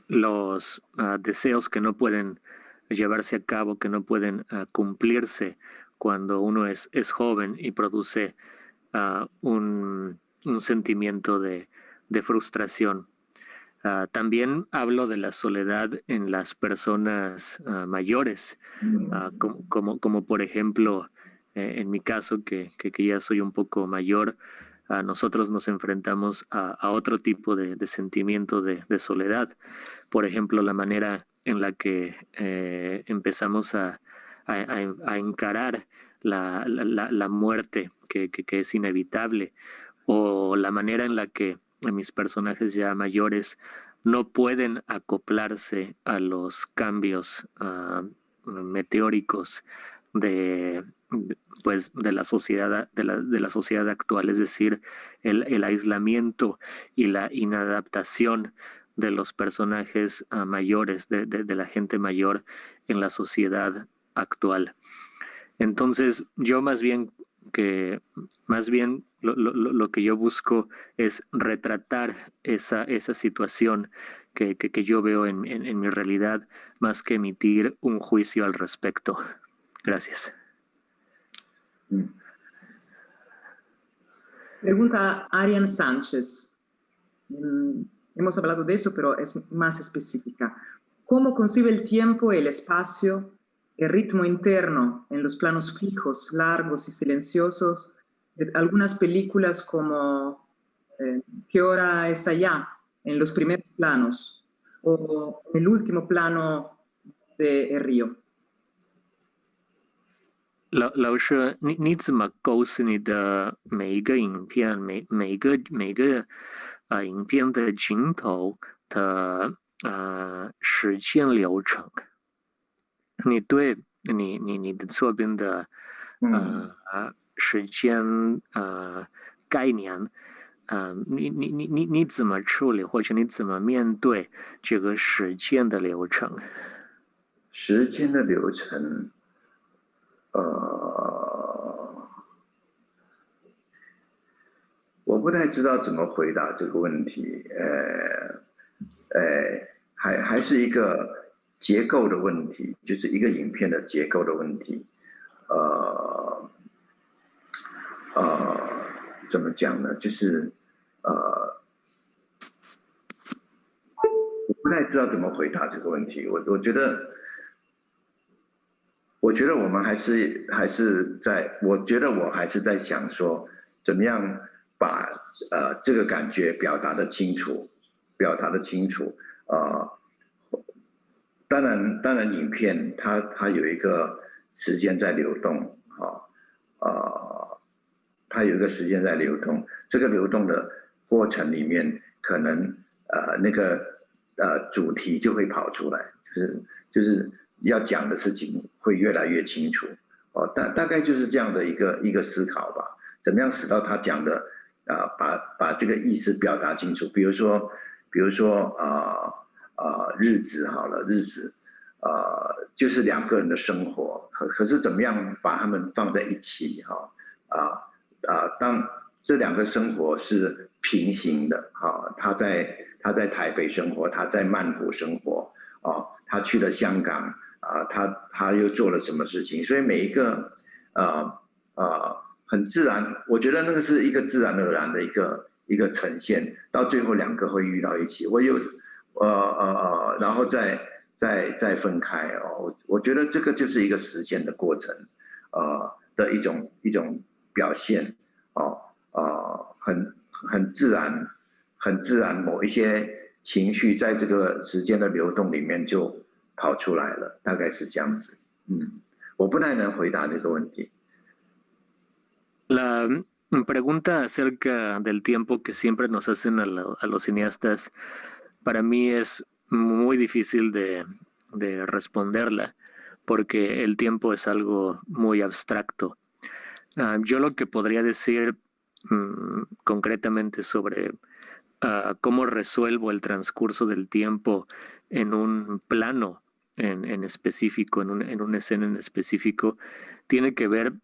los deseos que no pueden llevarse a cabo, que no pueden cumplirse cuando uno es joven y produce un sentimiento de frustración. También hablo de la soledad en las personas mayores, como por ejemplo en mi caso, que ya soy un poco mayor, nosotros nos enfrentamos a otro tipo de sentimiento de soledad. Por ejemplo, la manera en la que empezamos a encarar la muerte que es inevitable, o la manera en la que mis personajes ya mayores no pueden acoplarse a los cambios meteóricos de la sociedad actual, es decir, el aislamiento y la inadaptación de los personajes mayores, de la gente mayor en la sociedad actual. Entonces, yo más bien lo que yo busco es retratar esa situación que yo veo en mi realidad, más que emitir un juicio al respecto. Gracias. Pregunta Arian Sánchez. Hemos hablado de eso, pero es más específica. ¿Cómo concibe el tiempo, el espacio, el ritmo interno en los planos fijos, largos y silenciosos de algunas películas como ¿Qué hora es allá? En los primeros planos, o el último plano de El Río? 老师，你怎么构思你的每一个影片，每一个影片的镜头的时间流程？你对你的作品的时间概念你怎么处理，或者你怎么面对这个时间的流程？时间的流程，我不太知道怎么回答这个问题，还是一个结构的问题，就是一个影片的结构的问题，怎么讲呢？就是我不太知道怎么回答这个问题。我觉得我们还是在，我觉得我还是在想说，怎么样把这个感觉表达得清楚。当然影片它有一个时间在流动，它有一个时间在流动，这个流动的过程里面，可能那个主题就会跑出来，就是要讲的事情会越来越清楚，大概就是这样的一个思考吧。怎么样使到他讲的把这个意思表达清楚？比如说日子好了，日子就是两个人的生活，可是怎么样把他们放在一起当这两个生活是平行的，他在台北生活，他在曼谷生活，他去了香港，他又做了什么事情？所以每一个很自然，我觉得那个是一个自然而然的一个呈现，到最后两个会遇到一起，然后再分开我觉得这个就是一个实现的过程的一种表现很自然，某一些情绪在这个时间的流动里面就跑出来了，大概是这样子。我不太能回答这个问题。La pregunta acerca del tiempo que siempre nos hacen a los cineastas, para mí es muy difícil de responderla, porque el tiempo es algo muy abstracto. Yo lo que podría decir concretamente sobre cómo resuelvo el transcurso del tiempo en un plano en específico, en una escena en específico, tiene que ver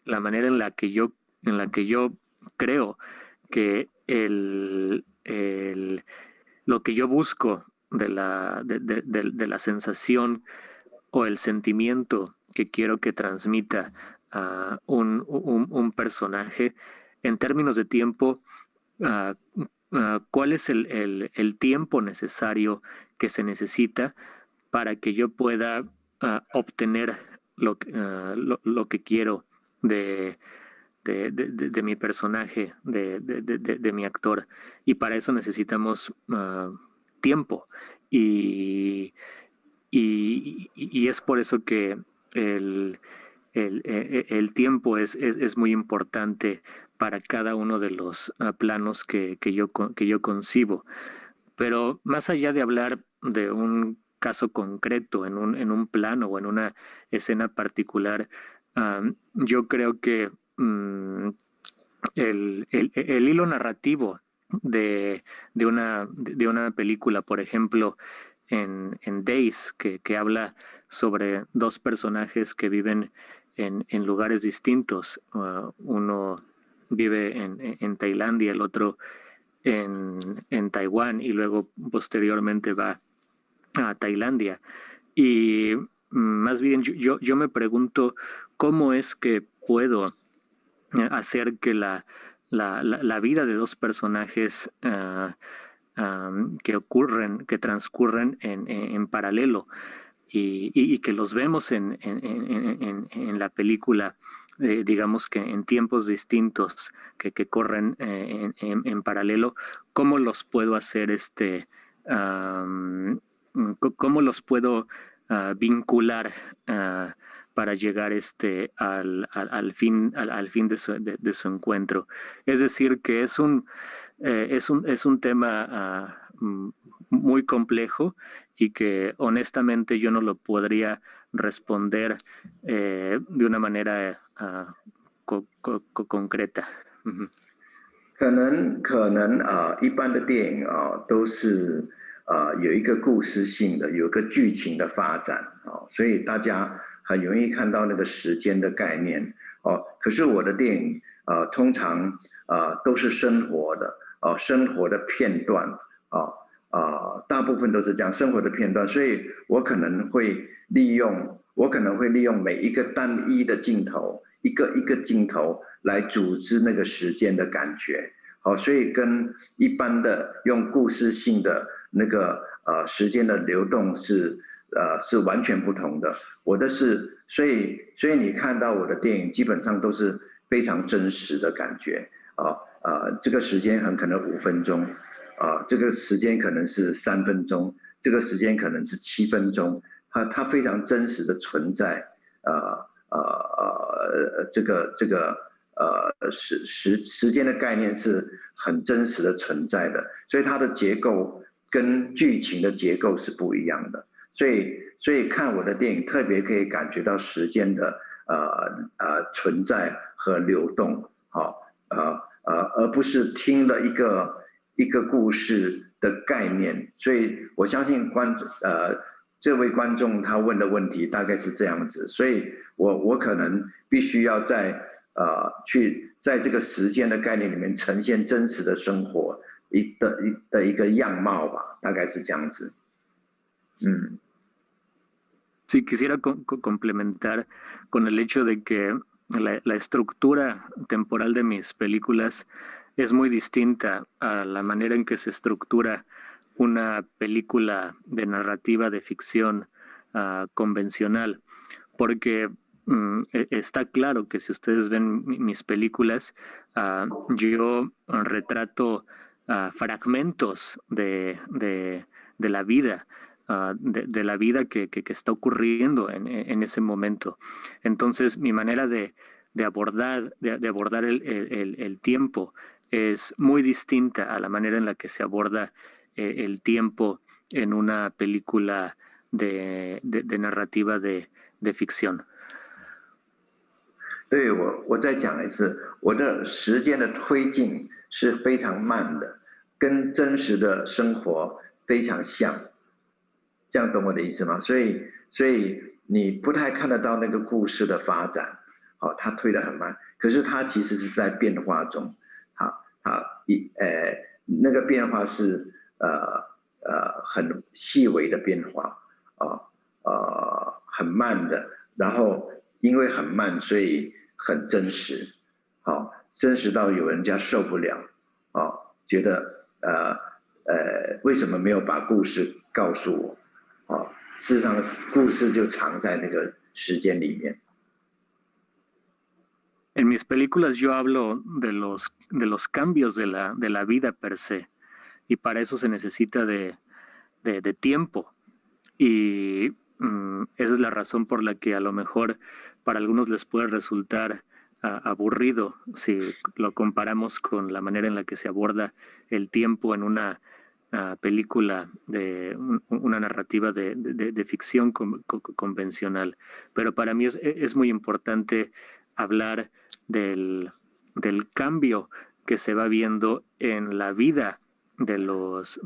la manera en la que yo creo que lo que yo busco de la sensación o el sentimiento que quiero que transmita un personaje en términos de tiempo, cuál es el tiempo necesario que se necesita para que yo pueda obtener lo que quiero de mi personaje, de mi actor. Y para eso necesitamos tiempo. Y es por eso que el tiempo es muy importante para cada uno de los planos que yo concibo. Pero más allá de hablar de un caso concreto, en un plano o en una escena particular, yo creo que el hilo narrativo de una película, por ejemplo, en Days, que habla sobre dos personajes que viven en lugares distintos. Uno vive en Tailandia, el otro en Taiwán, y luego posteriormente va a Tailandia. Y más bien yo me pregunto cómo es que puedo hacer que la vida de dos personajes que transcurren en paralelo y que los vemos en la película, digamos que en tiempos distintos que corren en paralelo, ¿cómo los puedo hacer cómo los puedo vincular para llegar al fin de su encuentro? Es decir, que es un tema muy complejo y que honestamente yo no lo podría responder de una manera concreta. 可能一般的电影都是有一个故事性的，有个剧情的发展所以大家很容易看到那个时间的概念可是我的电影通常都是生活的生活的片段大部分都是这样生活的片段，所以我可能会利用每一个单一的镜头，一个镜头来组织那个时间的感觉所以跟一般的用故事性的那个时间的流动是完全不同的。我的是所以你看到我的电影基本上都是非常真实的感觉这个时间很可能5分钟这个时间可能是3分钟，这个时间可能是7分钟，它非常真实的存在这个时间的概念是很真实的存在的，所以它的结构跟剧情的结构是不一样的，所以看我的电影特别可以感觉到时间的存在和流动而不是听了一个故事的概念，所以我相信这位观众他问的问题大概是这样子，所以我可能必须要在这个时间的概念里面呈现真实的生活的一个样貌吧，大概是这样子。Sí, quisiera complementar con el hecho de que la estructura temporal de mis películas es muy distinta a la manera en que se estructura una película de narrativa de ficción convencional, porque está claro que si ustedes ven mis películas, yo retrato fragmentos de la vida, de la vida que está ocurriendo en ese momento. Entonces, mi manera de abordar el tiempo es muy distinta a la manera en la que se aborda el tiempo en una película de narrativa de ficción. 对，我再讲一次，我的时间的推进是非常慢的，跟真实的生活非常像，这样懂我的意思吗？所以你不太看得到那个故事的发展，它推得很慢，可是它其实是在变化中，那个变化是很细微的变化，很慢的，然后因为很慢，所以很真实，真实到有人家受不了，觉得为什么没有把故事告诉我？事实上，故事就藏在那个时间里面。En mis películas yo hablo de los cambios de la vida per se, y para eso se necesita de tiempo. Y esa es la razón por la que a lo mejor para algunos les puede resultar aburrido si lo comparamos con la manera en la que se aborda el tiempo en una película de una narrativa de ficción convencional. Pero para mí es muy importante hablar del cambio que se va viendo en la vida de los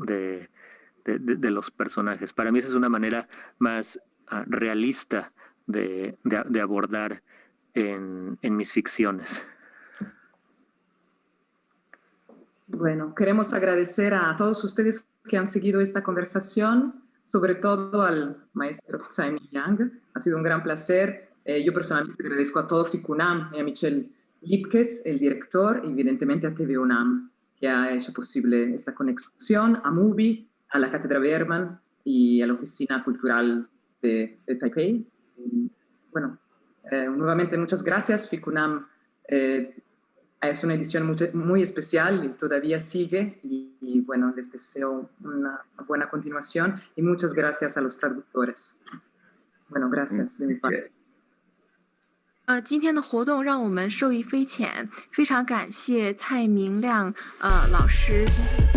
personajes. Para mí esa es una manera más realista de abordar en mis ficciones. Bueno, queremos agradecer a todos ustedes que han seguido esta conversación, sobre todo al maestro Tsai Ming-Liang. Ha sido un gran placer. Yo personalmente agradezco a todo FICUNAM y a Michel Lipkes, el director, y evidentemente a TV UNAM, que ha hecho posible esta conexión, a MUBI, a la Cátedra Berman y a la Oficina Cultural de Taipei. Bueno, nuevamente muchas gracias. FICUNAM es una edición muy especial y todavía sigue. Y bueno, les deseo una buena continuación y muchas gracias a los traductores. Bueno, gracias de mi parte. 今天的活动让我们受益匪浅，非常感谢蔡明亮老师今天。